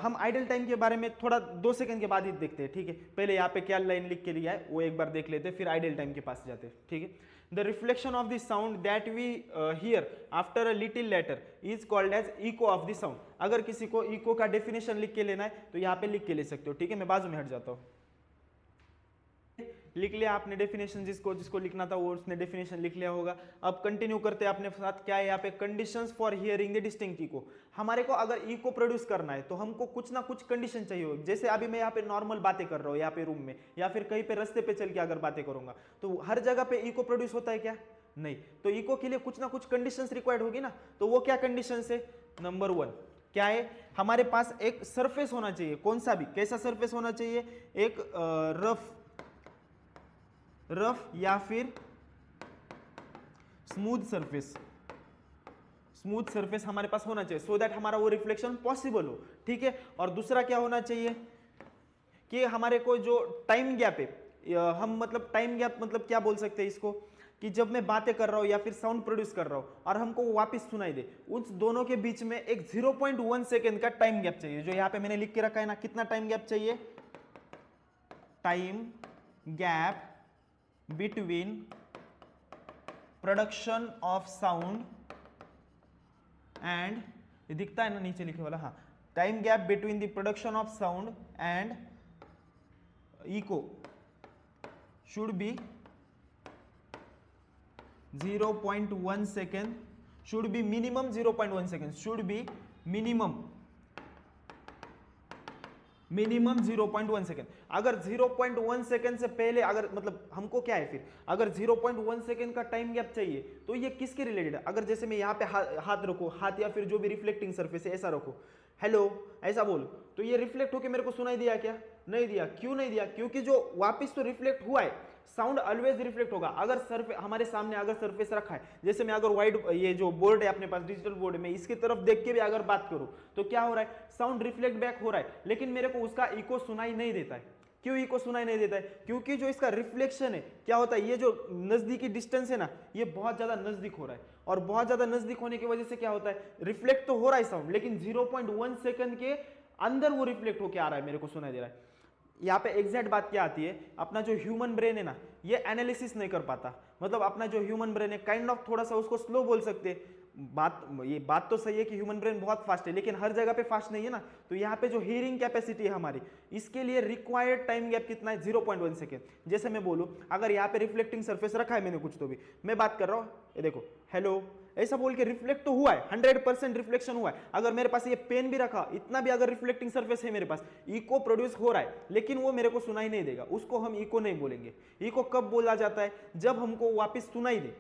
हम आइडियल टाइम के बारे में थोड़ा 2 सेकंड के बाद ही देखते हैं, ठीक है। पहले यहाँ पे क्या लाइन लिख के लिया है वो एक बार देख लेते हैं, फिर आइडियल टाइम के पास जाते हैं, ठीक है। The reflection of the sound that we hear after a little later is called as echo of the sound. अगर किसी को इको का डेफिनेशन लिख के लेना है तो यहाँ पे लिख के ले सकते हो, ठीक है। मैं बाजू में हट जाता हूँ, लिख लिया आपने डेफिनेशन, जिसको लिखना था वो उसने डेफिनेशन लिख लिया होगा। अब कंटिन्यू करते हैं अपने साथ। क्या है यहाँ पे, conditions for hearing the distinct echo. हमारे को अगर इको प्रोड्यूस करना है तो हमको कुछ ना कुछ कंडीशन चाहिए होगी। जैसे अभी मैं यहाँ पे नॉर्मल बातें कर रहा हूँ, यहाँ पे रूम में या फिर कहीं पे रास्ते पे चल के अगर बातें करूंगा, तो हर जगह पे इको प्रोड्यूस होता है क्या, नहीं। तो इको के लिए कुछ ना कुछ कंडीशंस रिक्वायर्ड होगी ना। तो वो क्या कंडीशंस है, नंबर 1 क्या है, हमारे पास एक सरफेस होना चाहिए। कौन सा भी, कैसा सरफेस होना चाहिए, एक रफ या फिर स्मूथ सरफेस, स्मूथ सरफेस हमारे पास होना चाहिए, सो दैट हमारा वो रिफ्लेक्शन पॉसिबल हो, ठीक है। और दूसरा क्या होना चाहिए कि हमारे को जो टाइम गैप है, हम मतलब टाइम गैप मतलब क्या बोल सकते हैं इसको, कि जब मैं बातें कर रहा हूं या फिर साउंड प्रोड्यूस कर रहा हूं और हमको वो वापस सुनाई दे, उन दोनों के बीच में एक 0.1 सेकेंड का टाइम गैप चाहिए। जो यहाँ पे मैंने लिख के रखा है ना, कितना टाइम गैप चाहिए, time gap between production of sound and, ये दिखता है ना नीचे लिखे वाला, हाँ, time gap between the production of sound and echo should be 0.1 second, should be minimum 0.1 second, should be minimum 0.1 second. अगर 0.1 सेकेंड से पहले, अगर मतलब हमको क्या है फिर, अगर 0.1 सेकेंड का टाइम गैप चाहिए तो ये किसके रिलेटेड है। अगर जैसे मैं यहाँ पे हाथ रखो, हाथ या फिर जो भी रिफ्लेक्टिंग सरफेस है ऐसा रखो, हेलो ऐसा बोलो, तो ये रिफ्लेक्ट होके मेरे को सुनाई दिया क्या, नहीं दिया। क्यों नहीं दिया, क्योंकि जो वापस तो रिफ्लेक्ट हुआ है साउंड ऑलवेज रिफ्लेक्ट होगा। अगर सरफेस हमारे सामने अगर सरफेस रखा है, जैसे मैं अगर वाइड ये जो बोर्ड है अपने पास डिजिटल बोर्ड में, इसकी तरफ देख के भी अगर बात करूं तो क्या हो रहा है, साउंड रिफ्लेक्ट बैक हो रहा है, लेकिन मेरे को उसका इको सुनाई नहीं देता है। क्यों इको सुनाई नहीं देता है? क्योंकि जो इसका रिफ्लेक्शन है क्या होता है, ये जो नजदीकी डिस्टेंस है ना, ये बहुत ज्यादा नजदीक हो रहा है, और बहुत ज्यादा नजदीक होने की वजह से क्या होता है, रिफ्लेक्ट तो हो रहा है साउंड, लेकिन 0.1 सेकंड के अंदर वो रिफ्लेक्ट होकर आ रहा है, मेरे को सुनाई दे रहा है। यहाँ पे एग्जैक्ट बात क्या आती है, अपना जो ह्यूमन ब्रेन है ना, ये एनालिसिस नहीं कर पाता। मतलब अपना जो ह्यूमन ब्रेन है काइंड ऑफ थोड़ा सा उसको स्लो बोल सकते हैं। ये बात तो सही है कि ह्यूमन ब्रेन बहुत फास्ट है, लेकिन हर जगह पे फास्ट नहीं है ना। तो यहाँ पे जो हियरिंग कैपेसिटी है हमारी, इसके लिए रिक्वायर्ड टाइम गैप कितना है, 0.1 सेकेंड। जैसे मैं बोलूँ, अगर यहाँ पे रिफ्लेक्टिंग सरफेस रखा है मैंने कुछ, तो भी मैं बात कर रहा हूँ, ये देखो हेलो ऐसा बोल के रिफ्लेक्ट तो हुआ है, 100% रिफ्लेक्शन हुआ है। अगर मेरे पास ये पेन भी रखा, इतना भी अगर रिफ्लेक्टिंग सरफेस है मेरे पास, इको प्रोड्यूस हो रहा है, लेकिन वो मेरे को सुनाई नहीं देगा, उसको हम इको नहीं बोलेंगे। इको कब बोला जाता है, जब हमको वापस सुनाई दे।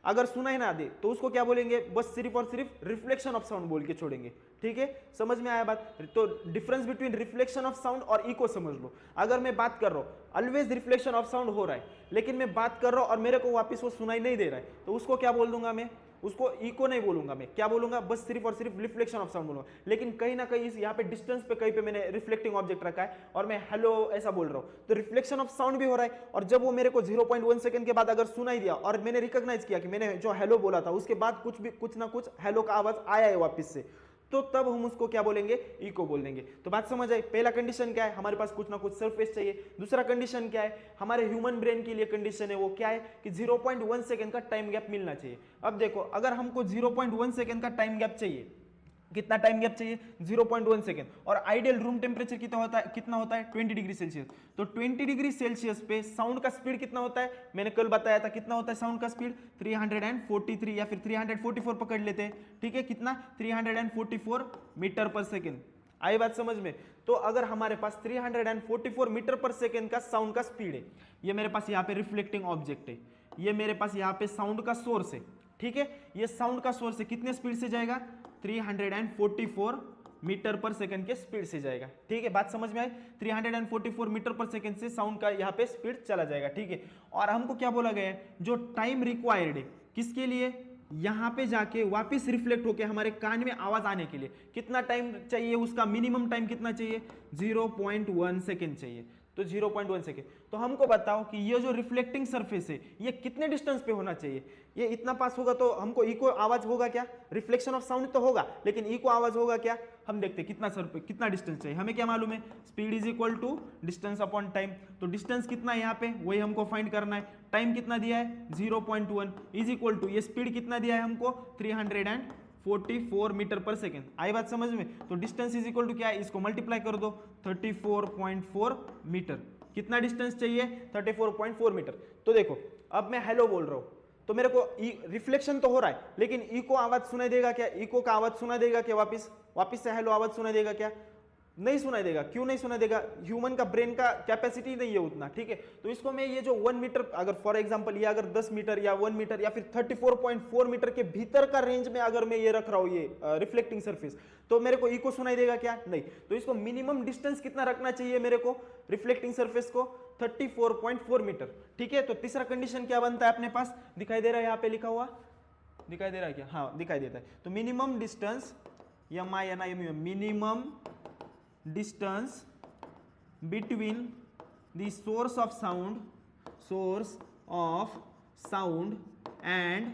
अगर सुनाई ना दे तो उसको क्या बोलेंगे, बस सिर्फ और सिर्फ रिफ्लेक्शन ऑफ साउंड बोल के छोड़ेंगे। ठीक है, समझ में आया बात? तो difference between reflection of sound और इको समझ लो। अगर मैं बात कर रहा हूं, ऑलवेज रिफ्लेक्शन ऑफ साउंड हो रहा है, लेकिन मैं बात कर रहा हूं और मेरे को वापस वो सुनाई नहीं दे रहा है, तो उसको क्या बोल दूंगा मैं, उसको इको नहीं बोलूंगा मैं, क्या बोलूंगा, बस सिर्फ और सिर्फ रिफ्लेक्शन ऑफ साउंड बोलूंगा। लेकिन कहीं ना कहीं यहाँ पे डिस्टेंस पे कहीं पे मैंने रिफ्लेक्टिंग ऑब्जेक्ट रखा है और मैं हेलो ऐसा बोल रहा हूँ, तो रिफ्लेक्शन ऑफ साउंड भी हो रहा है। और जब वो मेरे को 0.1 सेकंड के बाद अगर सुनाई दिया और मैंने रिकॉग्नाइज किया कि मैंने जो हेलो बोला था, उसके बाद कुछ ना कुछ हेलो का आवाज आया है वापस से, तो तब हम उसको क्या बोलेंगे, इको बोल देंगे। तो बात समझ आई? पहला कंडीशन क्या है, हमारे पास कुछ ना कुछ सरफेस चाहिए। दूसरा कंडीशन क्या है, हमारे ह्यूमन ब्रेन के लिए कंडीशन है वो क्या है कि 0.1 सेकंड का टाइम गैप मिलना चाहिए। अब देखो, अगर हमको 0.1 सेकंड का टाइम गैप चाहिए, कितना टाइम गैप चाहिए, 0.1 सेकंड, और आइडियल रूम टेम्परेचर कितना होता है 20 डिग्री सेल्सियस। तो 20 डिग्री सेल्सियस पे साउंड का स्पीड कितना होता है, मैंने कल बताया था कितना होता है साउंड का स्पीड, 343 या फिर 344 पकड़ लेते हैं। ठीक है, कितना, 344 मीटर पर सेकेंड। आई बात समझ में? तो अगर हमारे पास 344 मीटर पर सेकेंड का साउंड का स्पीड है, ये मेरे पास यहाँ पे रिफ्लेक्टिंग ऑब्जेक्ट है, ये मेरे पास यहाँ पे साउंड का सोर्स है। ठीक है, ये साउंड का सोर्स है, कितने स्पीड से जाएगा, 344 मीटर पर सेकंड के स्पीड से जाएगा। ठीक है, बात समझ में आई? 344 मीटर पर सेकंड से साउंड का यहाँ पे स्पीड चला जाएगा। ठीक है, और हमको क्या बोला गया है, जो टाइम रिक्वायर्ड है किसके लिए, यहाँ पे जाके वापस रिफ्लेक्ट होके हमारे कान में आवाज आने के लिए कितना टाइम चाहिए, उसका मिनिमम टाइम कितना चाहिए, 0.1 सेकेंड चाहिए। तो 0.1 सेकेंड। तो हमको बताओ कि ये जो रिफ्लेक्टिंग सरफेस है ये कितने डिस्टेंस पे होना चाहिए, ये इतना पास होगा तो हमको इको आवाज होगा क्या, रिफ्लेक्शन ऑफ साउंड तो होगा, लेकिन इको आवाज होगा क्या, हम देखते हैं कितना डिस्टेंस चाहिए। हमें क्या मालूम है, speed is equal to distance upon time. तो डिस्टेंस कितना है यहाँ पे, वही हमको फाइंड करना है। टाइम कितना दिया है, 0.1 इज इक्वल टू, ये स्पीड कितना दिया है हमको, 344 मीटर पर सेकेंड। आई बात समझ में? तो डिस्टेंस इज इक्वल टू क्या है, इसको मल्टीप्लाई कर दो, 34.4 मीटर। कितना डिस्टेंस चाहिए, 34.4 मीटर। तो देखो, अब मैं हेलो बोल रहा हूं तो मेरे को रिफ्लेक्शन तो हो रहा है, लेकिन इको आवाज सुनाई देगा क्या, इको का आवाज सुनाई देगा क्या, वापस से हेलो आवाज सुनाई देगा क्या, नहीं सुनाई देगा। क्यों नहीं सुनाई देगा, ह्यूमन का ब्रेन का कैपेसिटी नहीं है उतना। ठीक है, तो इसको मैं ये जो 1 मीटर, अगर फॉर एग्जांपल ये अगर 10 मीटर या 1 मीटर या फिर 34.4 मीटर के भीतर का रेंज में अगर मैं ये रख रहा हूं, ये रिफ्लेक्टिंग सरफेस, तो मेरे को इको सुनाई देगा क्या, नहीं। तो इसको मिनिमम डिस्टेंस कितना रखना चाहिए मेरे को, रिफ्लेक्टिंग सरफेस को, 34.4 मीटर। ठीक है, तो तीसरा कंडीशन क्या बनता है अपने पास, दिखाई दे रहा है यहाँ पे लिखा हुआ, दिखाई दे रहा है क्या, हाँ दिखाई देता है। तो minimum distance, minimum distance between the source of sound and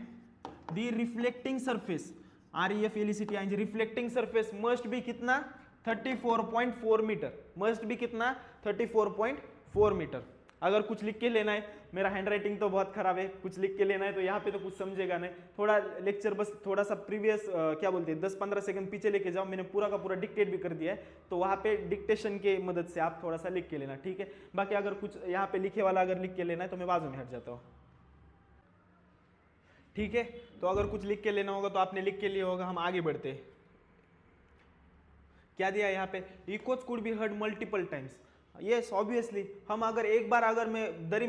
the reflecting surface, REFLECTING, reflecting surface must be कितना, 34.4 मीटर, must be कितना, 34.4 मीटर। अगर कुछ लिख के लेना है, मेरा हैंडराइटिंग तो बहुत खराब है, कुछ लिख के लेना है तो यहाँ पे तो कुछ समझेगा नहीं, थोड़ा लेक्चर बस थोड़ा सा प्रीवियस क्या बोलते हैं 10-15 सेकंड पीछे लेके जाओ, मैंने पूरा का पूरा डिक्टेट भी कर दिया है, तो वहाँ पे डिक्टेशन के मदद से आप थोड़ा सा लिख के लेना। ठीक है, बाकी अगर कुछ यहाँ पे लिखे वाला अगर लिख के लेना है तो मैं बाजू में हट जाता हूँ। ठीक है, तो अगर कुछ लिख के लेना होगा तो आपने लिख के लिया होगा, हम आगे बढ़ते। क्या दिया यहाँ पे, echoes could be heard multiple times. Yes obviously, हम अगर एक बार अगर मैं दरी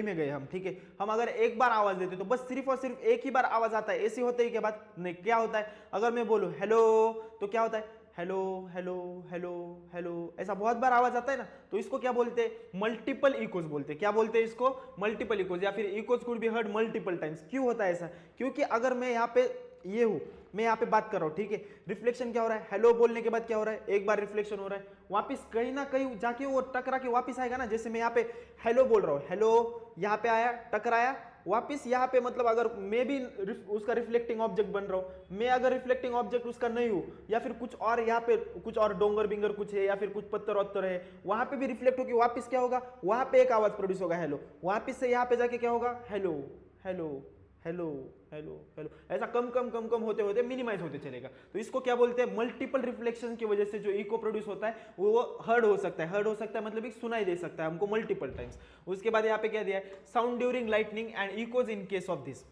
में गए हम, ठीक है, हम अगर एक बार आवाज देते तो बस सिर्फ और सिर्फ एक ही बार आवाज आता है, ऐसे होते ही के बाद नहीं। क्या होता है, अगर मैं बोलूं हेलो तो क्या होता है, हेलो हेलो हेलो हेलो, ऐसा बहुत बार आवाज आता है ना, तो इसको क्या बोलते हैं, मल्टीपल इकोज बोलते हैं। क्या बोलते हैं इसको, मल्टीपल इकोज, या फिर echoes could be heard multiple times. क्यों होता है ऐसा, क्योंकि अगर मैं यहाँ पे ये हूं, मैं यहाँ पे बात कर रहा हूँ, ठीक है, रिफ्लेक्शन क्या हो रहा है, हेलो बोलने के बाद क्या हो रहा है, एक बार रिफ्लेक्शन हो रहा है, वापस कहीं ना कहीं जाके वो टकरा के वापस आएगा ना। जैसे मैं यहाँ पे हेलो बोल रहा हूँ, हेलो यहाँ पे आया, टकराया, वापिस यहाँ पे, मतलब अगर मैं भी उसका रिफ्लेक्टिंग ऑब्जेक्ट बन रहा हूं, मैं अगर रिफ्लेक्टिंग ऑब्जेक्ट उसका नहीं हूं, या फिर कुछ और यहाँ पे कुछ और डोंगर बिंगर कुछ है, या फिर कुछ पत्थर वत्थर है, वहां पे भी रिफ्लेक्ट होकर वापिस क्या होगा, वहां पे एक आवाज प्रोड्यूस होगा हेलो, वापिस से यहाँ पे जाके क्या होगा, hello hello hello hello hello, ऐसा कम कम कम कम होते होते मिनिमाइज होते चलेगा। तो इसको क्या बोलते हैं, मल्टीपल रिफ्लेक्शन की वजह से जो इको प्रोड्यूस होता है वो हर्ड हो सकता है। हर्ड हो सकता है मतलब एक सुनाई दे सकता है हमको मल्टीपल टाइम्स। उसके बाद यहाँ पे क्या दिया है, sound during lightning and echoes in case of this.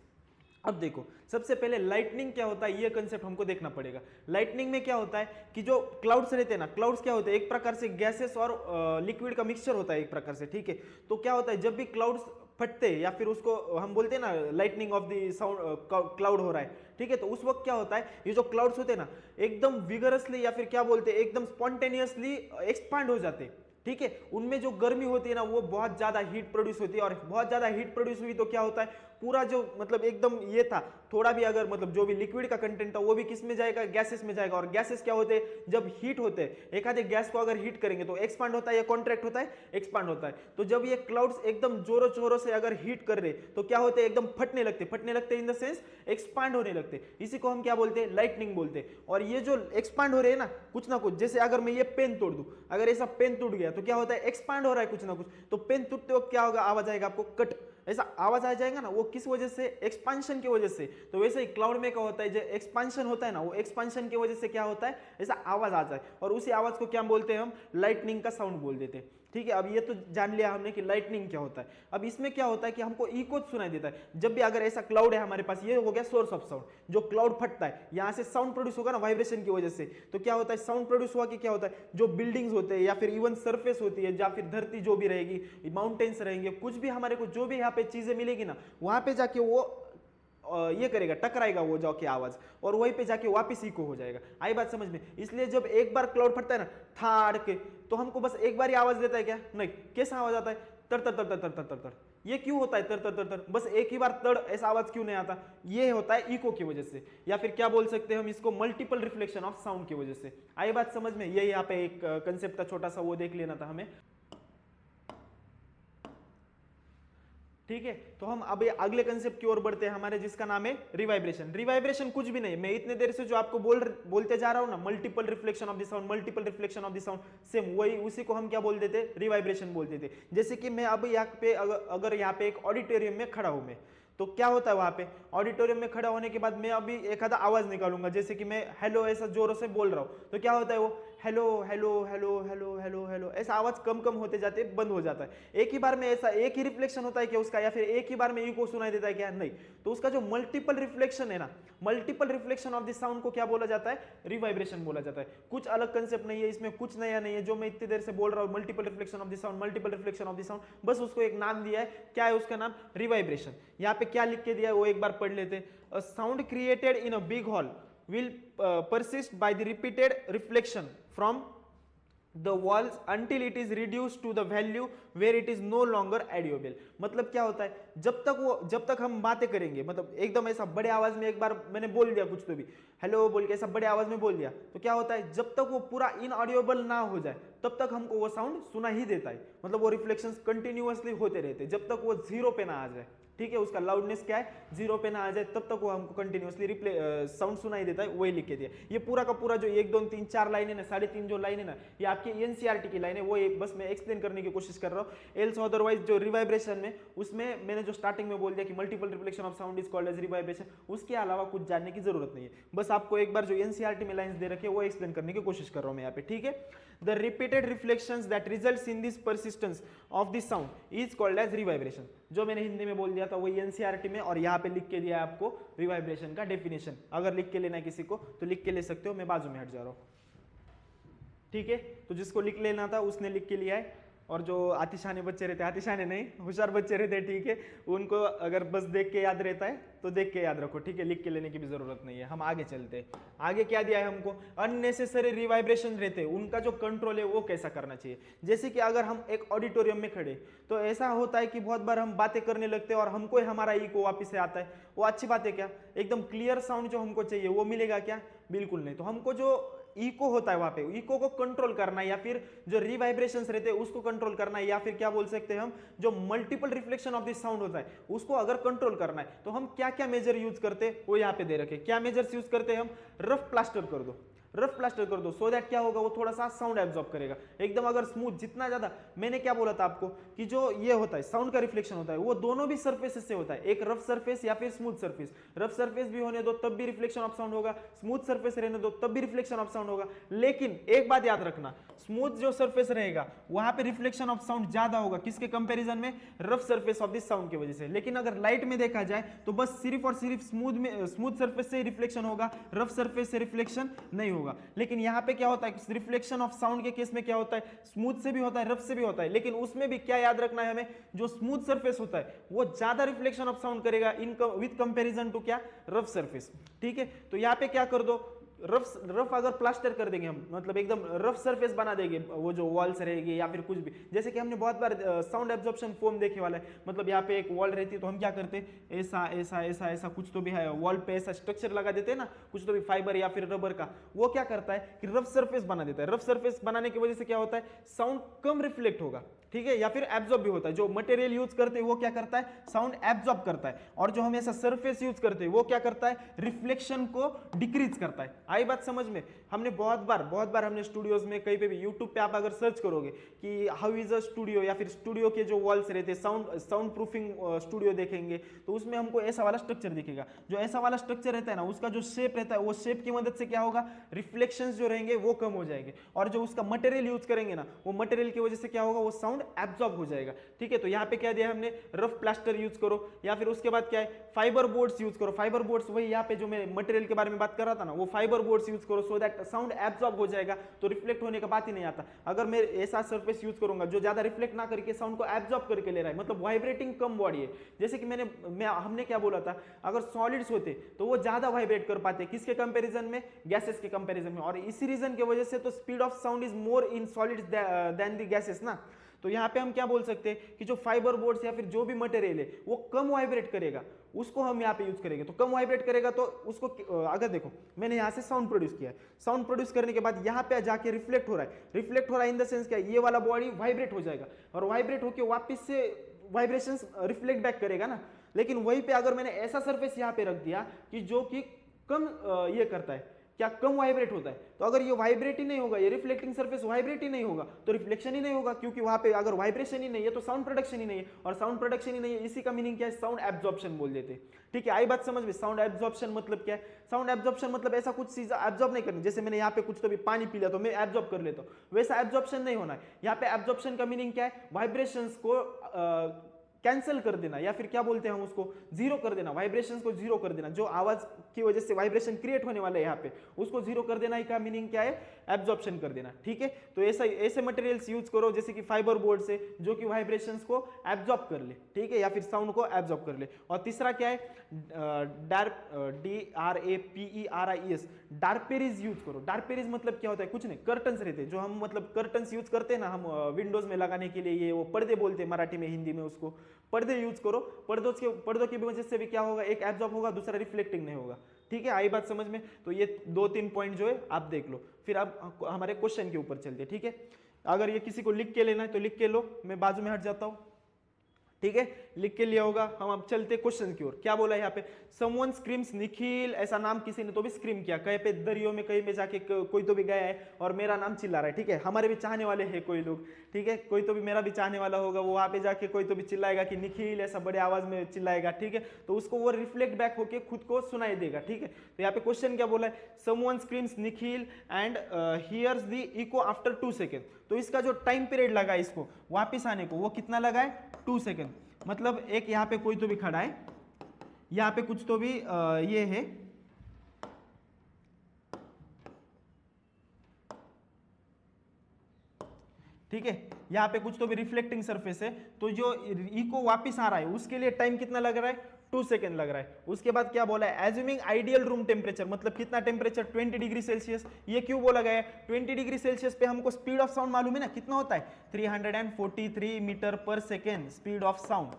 अब देखो, सबसे पहले लाइटनिंग क्या होता है ये कंसेप्ट हमको देखना पड़ेगा। लाइटनिंग में क्या होता है कि जो क्लाउड्स रहते हैं ना, क्लाउड्स क्या होते हैं, एक प्रकार से गैसेस और लिक्विड का मिक्सचर होता है एक प्रकार से, ठीक है। तो क्या होता है, जब भी क्लाउड्स फटते हैं, या फिर उसको हम बोलते हैं ना lightning of the sound, cloud हो रहा है, ठीक है, तो उस वक्त क्या होता है, ये जो क्लाउड्स होते हैं ना, एकदम विगरसली या फिर क्या बोलते हैं, एकदम स्पॉन्टेनियसली एक्सपांड हो जाते हैं, ठीक है। उनमें जो गर्मी होती है ना, वो बहुत ज्यादा हीट प्रोड्यूस होती है, और बहुत ज्यादा हीट प्रोड्यूस हुई तो क्या होता है, पूरा जो मतलब एकदम ये था, थोड़ा भी अगर मतलब जो भी लिक्विड का कंटेंट था वो भी किस में जाएगा, गैसेस में जाएगा। और गैसेस क्या होते हैं, जब हीट होते हैं, एक आधे गैस को अगर हीट करेंगे तो एक्सपांड होता है या कॉन्ट्रैक्ट होता है, एक्सपांड होता है। तो जब ये क्लाउड्स एकदम जोरों जोरों से अगर हीट कर रहे तो क्या होते हैं, एकदम फटने लगते इन द सेंस एक्सपांड होने लगते। इसी को हम क्या बोलते हैं, लाइटनिंग बोलते हैं। और ये जो एक्सपांड हो रहे हैं ना कुछ ना कुछ, जैसे अगर मैं ये पेन तोड़ दूं, अगर ऐसा पेन टूट गया तो क्या होता है, एक्सपांड हो रहा है कुछ ना कुछ, तो पेन टूटते वक्त क्या होगा, आवाज आएगा आपको कट, ऐसा आवाज आ जाएगा ना, वो किस वजह से, एक्सपांशन की वजह से। तो वैसे ही क्लाउड में क्या होता है, जो एक्सपांशन होता है ना, वो एक्सपांशन की वजह से क्या होता है, ऐसा आवाज आ जाए, और उसी आवाज को क्या बोलते हैं हम, लाइटनिंग का साउंड बोल देते हैं, ठीक है। अब ये तो जान लिया हमने कि लाइटनिंग क्या होता है। अब इसमें क्या होता है कि हमको इको सुनाई देता है जब भी अगर ऐसा क्लाउड है हमारे पास, ये हो गया सोर्स ऑफ साउंड। जो क्लाउड फटता है, यहां से साउंड प्रोड्यूस होगा ना वाइब्रेशन की वजह से, तो क्या होता है, साउंड प्रोड्यूस हुआ कि क्या होता है, जो बिल्डिंग्स होते हैं या फिर इवन सरफेस होती है, या फिर धरती जो भी रहेगी, माउंटेन्स रहेंगे, कुछ भी हमारे को जो भी यहाँ पे चीजें मिलेगी ना, वहां पे जाके वो ये करेगा, टकराएगा वो जाके आवाज, और वहीं पे जाके वापस इको हो जाएगा। आई बात समझ में। इसलिए जब एक बार क्लाउड फटता है ना थाड़ के, तो हमको बस एक बार ही आवाज देता है क्या, नहीं, कैसा आवाज आता है, तर तर तर तर तर तर तर तर। ये क्यों होता है तर तर तर तर, बस एक ही बार तड़, ऐसा आवाज क्यों नहीं आता, ये होता है इको की वजह से, या फिर क्या बोल सकते हैं हम इसको, मल्टीपल रिफ्लेक्शन ऑफ साउंड की वजह से। आई बात समझ में। ये यहाँ पे एक कंसेप्ट था छोटा सा, वो देख लेना था हमें, ठीक है। तो हम अब अगले कंसेप्ट की ओर बढ़ते हैं हमारे, जिसका नाम है रिवाइब्रेशन। रिवाइब्रेशन कुछ भी नहीं, मैं इतने देर से जो आपको बोलते जा रहा हूं ना, multiple reflection of the sound, multiple reflection of the sound, same वही, उसी को हम क्या बोल देते, रिवाइब्रेशन बोल देते। जैसे कि मैं अब यहाँ पे अगर यहाँ पे एक ऑडिटोरियम में खड़ा हूं मैं, तो क्या होता है वहां पे, ऑडिटोरियम में खड़ा होने के बाद मैं अभी एक आधा आवाज निकालूंगा, जैसे कि मैं हेलो ऐसा जोरों से बोल रहा हूं, तो क्या होता है, वो hello hello hello hello hello hello, ऐसा आवाज कम कम होते जाते बंद हो जाता है। एक ही बार में ऐसा एक ही रिफ्लेक्शन होता है क्या उसका, या फिर एक ही बार में इको सुनाई देता है क्या, नहीं। तो उसका जो मल्टीपल रिफ्लेक्शन है ना, multiple reflection of the sound को क्या बोला जाता है, रिवाइब्रेशन बोला जाता है। कुछ अलग कंसेप्ट नहीं है इसमें, कुछ नया नहीं है जो मैं इतनी देर से बोल रहा हूं, multiple reflection of the sound, multiple reflection of the sound, बस उसको एक नाम दिया है। क्या है उसका नाम, रिवाइब्रेशन। यहाँ पे क्या लिख के दिया है वो एक बार पढ़ लेते। A sound created in a big hall will persist by the repeated reflection from the walls until it is reduced to the value where it is no longer audible। मतलब क्या होता है, जब तक हम बातें करेंगे, मतलब एकदम ऐसा बड़े आवाज में एक बार मैंने बोल दिया कुछ तो भी, हेलो बोल के ऐसा बड़े आवाज में बोल दिया, तो क्या होता है, जब तक वो पूरा इनऑडिबल ना हो जाए तब तक हमको वो साउंड सुना ही देता है। मतलब वो रिफ्लेक्शंस कंटिन्यूअसली होते रहते हैं जब तक वो जीरो पे ना आ जाए, ठीक है। उसका लाउडनेस क्या है, जीरो पे ना आ जाए, तब तक वो हमको कंटिन्यूअसली साउंड सुनाई देता है, वही लिख के दिया। ये पूरा का पूरा जो 1 2 3 4 लाइन है ना, 3.5 जो लाइन है ना, ये आपकी एनसीईआरटी की लाइन है, वो बस मैं एक्सप्लेन करने की कोशिश कर रहा हूँ। एल्स अदरवाइज जो रिवाइब्रेशन में, उसमें मैंने जो स्टार्टिंग में बोल दिया कि multiple reflection of sound is called as reverberation, उसके अलावा कुछ जानने की जरूरत नहीं है। बस आपको एक बार जो एनसीईआरटी में लाइंस दे रखे हैं वो एक्सप्लेन करने की कोशिश कर रहा हूँ मैं यहाँ पे, ठीक है। The repeated reflections that results in this persistence of this sound is called as reverberation. जो मैंने हिंदी में बोल दिया था वही एनसीईआरटी में, और यहाँ पे लिख के दिया है आपको रिवाइब्रेशन का डेफिनेशन। अगर लिख के लेना है किसी को तो लिख के ले सकते हो, मैं बाजू में हट जा रहा हूँ, ठीक है। तो जिसको लिख लेना था उसने लिख के लिया है। और जो आतिशाने बच्चे रहते हैं, आतिशाने नहीं, होशियार बच्चे रहते हैं, ठीक है, उनको अगर बस देख के याद रहता है तो देख के याद रखो, ठीक है, लिख के लेने की भी जरूरत नहीं है। हम आगे चलते हैं। आगे क्या दिया है हमको, अननेसेसरी रिवाइब्रेशन रहते हैं उनका जो कंट्रोल है वो कैसा करना चाहिए। जैसे कि अगर हम एक ऑडिटोरियम में खड़े, तो ऐसा होता है कि बहुत बार हम बातें करने लगते हैं और हमको हमारा ईको वापस से आता है। वो अच्छी बात है क्या? एकदम क्लियर साउंड जो हमको चाहिए वो मिलेगा क्या? बिल्कुल नहीं। तो हमको जो इको होता है वहां पे, इको को कंट्रोल करना है, या फिर जो रिवाइब्रेशंस रहते हैं उसको कंट्रोल करना है, या फिर क्या बोल सकते हैं हम, जो multiple reflection of this sound होता है उसको अगर कंट्रोल करना है, तो हम क्या क्या मेजर यूज करते हैं वो यहाँ पे दे रखे। क्या मेजर्स यूज करते हैं हम? रफ प्लास्टर कर दो, रफ प्लास्टर कर दो, सो दैट क्या होगा, वो थोड़ा सा साउंड एब्जॉर्ब करेगा एकदम। अगर स्मूथ जितना ज्यादा, मैंने क्या बोला था आपको कि जो ये होता है साउंड का रिफ्लेक्शन होता है वो दोनों भी सरफेसेस से होता है, एक रफ सरफेस या फिर स्मूथ सरफेस। रफ सरफेस भी होने दो तब भी रिफ्लेक्शन ऑफ साउंड होगा, स्मूथ सरफेस रहने दो तब भी रिफ्लेक्शन ऑफ साउंड होगा। लेकिन एक बात याद रखना, स्मूथ जो सरफेस रहेगा वहां पे रिफ्लेक्शन ऑफ साउंड ज्यादा होगा, किसके कंपैरिजन में? Rough surface of this sound की वजह से। लेकिन अगर लाइट में देखा जाए तो बस सिर्फ और सिर्फ स्मूथ सरफेस से रिफ्लेक्शन होगा, रफ सरफेस से रिफ्लेक्शन नहीं होगा। लेकिन यहाँ पे क्या होता है, रिफ्लेक्शन ऑफ साउंड के केस में क्या होता है, स्मूथ से भी होता है, रफ से भी होता है। लेकिन उसमें भी क्या याद रखना है हमें, जो स्मूथ सरफेस होता है वो ज्यादा रिफ्लेक्शन ऑफ साउंड करेगा इन विद कंपैरिजन टू क्या, रफ सरफेस। ठीक है, तो यहाँ पे क्या कर दो, रफ अगर प्लास्टर कर देंगे हम, मतलब एकदम रफ सरफेस बना देंगे, वो जो वॉल्स रहेगी या फिर कुछ भी, जैसे कि हमने बहुत बार साउंड एब्जॉर्प्शन फोम देखे वाला है, मतलब यहाँ पे एक वॉल रहती है तो हम क्या करते हैं, ऐसा ऐसा ऐसा ऐसा कुछ तो भी है, वॉल पे ऐसा स्ट्रक्चर लगा देते हैं ना, कुछ तो भी फाइबर या फिर रबर का, वो क्या करता है कि रफ सरफेस बना देता है। रफ सरफेस बनाने की वजह से क्या होता है, साउंड कम रिफ्लेक्ट होगा, ठीक है, या फिर एब्जॉर्ब भी होता है। जो मटेरियल यूज करते हैं वो क्या करता है, साउंड एब्जॉर्ब करता है, और जो हम ऐसा सरफेस यूज करते हैं वो क्या करता है, रिफ्लेक्शन को डिक्रीज करता है। आई बात समझ में? हमने बहुत बार हमने स्टूडियोज में कहीं पे भी, यूट्यूब पे आप अगर सर्च करोगे कि हाउ इज अ स्टूडियो, या फिर स्टूडियो के जो वॉल्स रहते हैं, साउंड प्रूफिंग स्टूडियो देखेंगे तो उसमें हमको ऐसा वाला स्ट्रक्चर दिखेगा। जो ऐसा वाला स्ट्रक्चर रहता है ना, उसका जो शेप रहता है, वो शेप की मदद से क्या होगा, रिफ्लेक्शंस जो रहेंगे वो कम हो जाएंगे, और जो उसका मटेरियल यूज करेंगे ना, वो मटेरियल की वजह से क्या होगा, वो साउंड एब्जॉर्ब हो जाएगा। ठीक है, तो यहाँ पे क्या दिया हमने, रफ प्लास्टर यूज करो, या फिर उसके बाद क्या है, फाइबर बोर्ड्स यूज करो। फाइबर बोर्ड्स वही यहाँ पे जो मैं मटेरियल के बारे में बात कर रहा था ना, वो फाइबर बोर्ड्स यूज करो, सो दैट साउंड एब्जॉर्ब हो जाएगा, तो रिफ्लेक्ट होने का बात ही नहीं आता। अगर मैं ऐसा सरफेस यूज करूंगा जो ज्यादा रिफ्लेक्ट ना करके साउंड को एब्जॉर्ब करके ले रहा है, मतलब वाइब्रेटिंग कम बॉडी है। जैसे कि हमने क्या बोला था, अगर सॉलिड्स होते तो वो ज्यादा वाइब्रेट कर पाते, किसके कंपैरिजन में, गैसेस के कंपैरिजन में, और इसी रीजन की वजह से तो speed of sound is more in solids than the gases ना। तो यहाँ पे हम क्या बोल सकते हैं कि जो फाइबर बोर्ड्स या फिर जो भी मटेरियल है वो कम वाइब्रेट करेगा, उसको हम यहाँ पे यूज करेंगे। तो कम वाइब्रेट करेगा तो उसको, अगर देखो मैंने यहाँ से साउंड प्रोड्यूस किया है, साउंड प्रोड्यूस करने के बाद यहाँ पे जाके रिफ्लेक्ट हो रहा है। रिफ्लेक्ट हो रहा है इन द सेंस क्या, ये वाला बॉडी वाइब्रेट हो जाएगा, और वाइब्रेट होकर वापस से वाइब्रेशंस रिफ्लेक्ट बैक करेगा ना। लेकिन वहीं पे अगर मैंने ऐसा सरफेस यहाँ पे रख दिया कि जो कि कम ये करता है, क्या, कम वाइब्रेट होता है, तो अगर ये वाइब्रेट ही नहीं होगा, ये रिफ्लेक्टिंग सरफेस वाइब्रेट ही नहीं होगा, तो रिफ्लेक्शन ही नहीं होगा, क्योंकि वहां पे अगर वाइब्रेशन ही नहीं है तो साउंड प्रोडक्शन ही नहीं है, और साउंड प्रोडक्शन ही नहीं है, इसी का मीनिंग क्या है, साउंड एब्जॉर्प्शन बोल देते हैं। ठीक है, आई बात समझ में? साउंड एब्जॉर्प्शन मतलब क्या है, साउंड एब्जॉर्प्शन मतलब ऐसा कुछ चीज एब्जॉर्ब नहीं करनी, जैसे मैंने यहाँ पे कुछ तो भी पानी पी लिया तो मैं एब्जॉर्ब कर लेता हूँ, वैसा एब्जॉर्प्शन नहीं होना है। यहाँ पे एब्जॉर्प्शन का मीनिंग क्या है, वाइब्रेशंस को कैंसिल कर देना, या फिर क्या बोलते हैं हम उसको, जीरो कर देना, वाइब्रेशंस को जीरो कर देना। जो आवाज की वजह से वाइब्रेशन क्रिएट होने वाला है यहाँ पे, उसको जीरो कर देना ही का मीनिंग क्या है, एब्जॉर्प्शन कर देना। ठीक है, तो ऐसे मटेरियल्स यूज करो जैसे कि फाइबर बोर्ड से, जो कि वाइब्रेशंस को एब्जॉर्ब कर ले, ठीक है, या फिर साउंड को एब्जॉर्ब कर ले। और तीसरा क्या है, DRAPERIES, डार्पेरिज यूज करो। डार्पेरिज मतलब क्या होता है, कुछ नहीं, कर्टन्स रहते हैं, जो हम मतलब कर्टन्स यूज करते हैं ना हम विंडोज में लगाने के लिए, ये वो पर्दे बोलते हैं मराठी में, हिंदी में उसको पर्दे यूज करो। पर्दों की वजह से भी क्या होगा, एक एब्जॉर्ब होगा, दूसरा रिफ्लेक्टिंग नहीं होगा। ठीक है, आई बात समझ में? तो ये 2-3 पॉइंट जो है आप देख लो, फिर आप हमारे क्वेश्चन के ऊपर चलते। ठीक है, अगर ये किसी को लिख के लेना है तो लिख के लो, मैं बाजू में हट जाता हूं। ठीक है, लिख के लिया होगा। हम अब चलते क्वेश्चन की ओर। क्या बोला यहाँ पे, समवन स्क्रीम्स निखिल, ऐसा नाम किसी ने तो भी स्क्रीम किया, कहीं पे दरियो में कहीं में जाके कोई तो भी गया है और मेरा नाम चिल्ला रहा है। ठीक है, हमारे भी चाहने वाले हैं कोई लोग, ठीक है, कोई तो भी मेरा भी चाहने वाला होगा, वो वहां पे जाके कोई तो भी चिल्लाएगा कि निखिल, ऐसा बड़े आवाज में चिल्लाएगा। ठीक है, तो उसको वो रिफ्लेक्ट बैक होके खुद को सुनाई देगा। ठीक है, तो यहाँ पे क्वेश्चन क्या बोला है, someone screams Nikhil and hears the echo after 2 second. तो इसका जो टाइम पीरियड लगा इसको वापिस आने को, वो कितना लगा है, 2 सेकेंड। मतलब एक यहाँ पे कोई तो भी खड़ा है, यहाँ पे कुछ तो भी ये है, ठीक है, यहाँ पे कुछ तो भी रिफ्लेक्टिंग सरफेस है, तो जो इको वापिस आ रहा है उसके लिए टाइम कितना लग रहा है, 2 सेकेंड लग रहा है। उसके बाद क्या बोला है, एज्यूमिंग आइडियल रूम टेम्परेचर, मतलब कितना टेम्परेचर, 20 डिग्री सेल्सियस। ये क्यों बोला गया है, 20 डिग्री सेल्सियस पे हमको स्पीड ऑफ साउंड मालूम है ना, कितना होता है, 343 मीटर पर सेकेंड स्पीड ऑफ साउंड।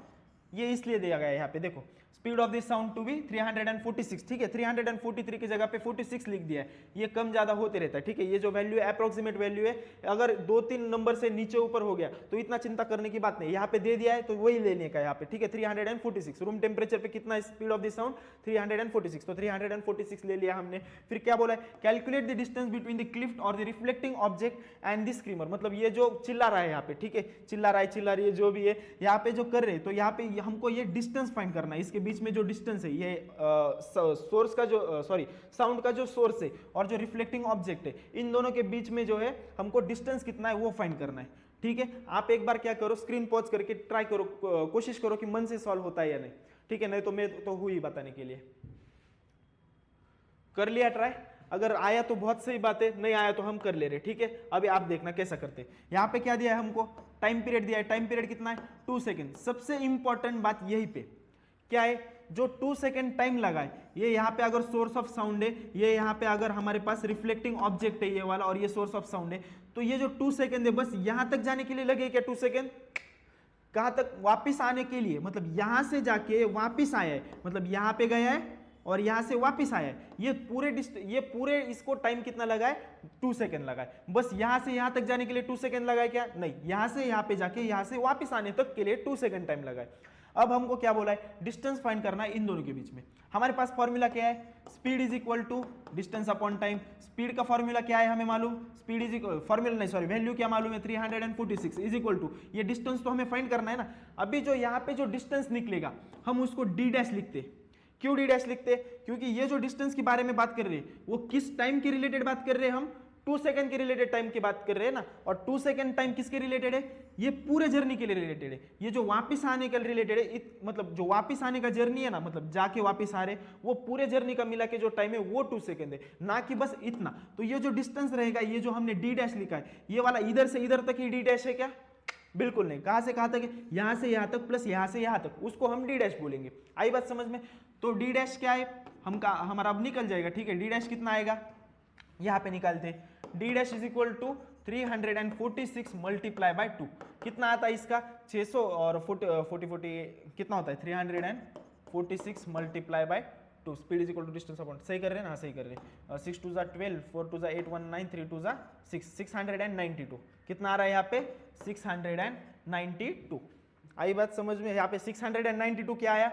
ये इसलिए दिया गया है यहाँ पे, देखो speed of this sound to be 346, ठीक है, 343 की जगह पे 46 लिख दिया है, ये कम ज्यादा होते रहता है, ठीक है। ये जो वैल्यू है अप्रोक्सीमेट वैल्यू है, अगर 2-3 नंबर से नीचे ऊपर हो गया तो इतना चिंता करने की बात नहीं, यहाँ पे दे दिया है तो वही लेने का यहाँ पे, ठीक है। 346 रूम टेम्परेचर पे कितना स्पीड ऑफ दिस साउंड, 346, तो 346 ले लिया हमने। फिर क्या बोला है, calculate the distance between the cliff और the reflecting object and the screamer, मतलब ये जो चिल्ला रहा है यहाँ पे, ठीक है, चिल्ला रही है जो भी है यहाँ पे जो कर रहे हैं, तो यहाँ पे हमको ये डिस्टेंस फाइंड करना है, इसके बीच में जो डिस्टेंस है, ये सोर्स का जो सॉरी साउंड का जो सोर्स है और जो रिफ्लेक्टिंग ऑब्जेक्ट है, इन दोनों के बीच में जो है हमको डिस्टेंस कितना है वो फाइंड करना है, ठीक है। आप एक बार क्या करो, स्क्रीन पॉज करके ट्राई करो, कोशिश करो कि मन से सॉल्व होता है या नहीं, ठीक है, नहीं तो मैं तो हुई बताने के लिए। कर लिया ट्राई, अगर आया तो बहुत सही बात है, नहीं आया तो हम कर ले रहे, ठीक है। अभी आप देखना कैसा करते हैं। यहां पे क्या दिया है हमको, टाइम पीरियड दिया है, टाइम पीरियड कितना है, 2 सेकेंड। सबसे इंपॉर्टेंट बात यही पे क्या है, जो 2 सेकेंड टाइम लगा है, ये यहाँ पे अगर सोर्स ऑफ साउंड है, ये यहाँ पे अगर हमारे पास रिफ्लेक्टिंग ऑब्जेक्ट है ये वाला, और ये सोर्स ऑफ साउंड है, तो ये जो 2 सेकेंड है बस यहां तक जाने के लिए लगे क्या, 2 सेकेंड, कहां तक, वापिस आने के लिए, मतलब यहां से जाके वापिस आया है, मतलब यहां पे गया है और यहां से वापिस आया है, ये पूरे इसको टाइम कितना लगा है, 2 सेकेंड लगा है। बस यहां से यहां तक जाने के लिए 2 सेकेंड लगा है क्या, नहीं, यहां से यहां पे जाके यहां से वापिस आने तक के लिए 2 सेकेंड टाइम लगा है। अब हमको क्या बोला है, डिस्टेंस फाइंड करना है इन दोनों के बीच में। हमारे पास फॉर्मूला क्या है, speed is equal to distance upon time. Speed का फॉर्मूला क्या है हमें मालूम, स्पीड इज इक्वल, फॉर्मूला नहीं सॉरी, वैल्यू क्या मालूम है, 346 इज इक्वल टू, ये डिस्टेंस तो हमें फाइंड करना है ना। अभी जो यहाँ पे जो डिस्टेंस निकलेगा हम उसको डी डैश लिखते, क्यों डी डैश लिखते, क्योंकि ये जो डिस्टेंस के बारे में बात कर रहे हैं वो किस टाइम के रिलेटेड बात कर रहे हैं, हम 2 सेकंड के रिलेटेड टाइम की बात कर रहे हैं ना, और 2 सेकंड टाइम किसके रिलेटेड है, ये पूरे जर्नी के लिए रिलेटेड है। ये जो वापस आने का रिलेटेड है, मतलब जो वापस आने का जर्नी है ना, मतलब जाके वापस आ रहे, वो पूरे जर्नी का मिला के जो टाइम है वो 2 सेकंड है, ना कि बस इतना। तो ये जो डिस्टेंस रहेगा, ये जो हमने डी डैश लिखा है, ये वाला इधर से इधर तक ही डी डैश है क्या, बिल्कुल नहीं। कहां से कहां तक है, यहां से यहां तक प्लस यहां से यहां तक, उसको हम डी डैश बोलेंगे। आई बात समझ में, तो डी डैश क्या है हमारा अब निकल जाएगा, ठीक है। डी डैश कितना आएगा, यहां पे निकालते, D dash is equal to 346 multiply by 2, कितना आता है इसका 600, और 40 कितना होता है 346 multiply by 2, speed is equal to distance upon, सही कर रहे हैं ना, हाँ सही कर रहे हैं। 6 2 12, 4 2 8 1 9, 3 2 6, 692, कितना आ रहा है यहाँ पे 692। आई बात समझ में, यहाँ पे 692 क्या आया,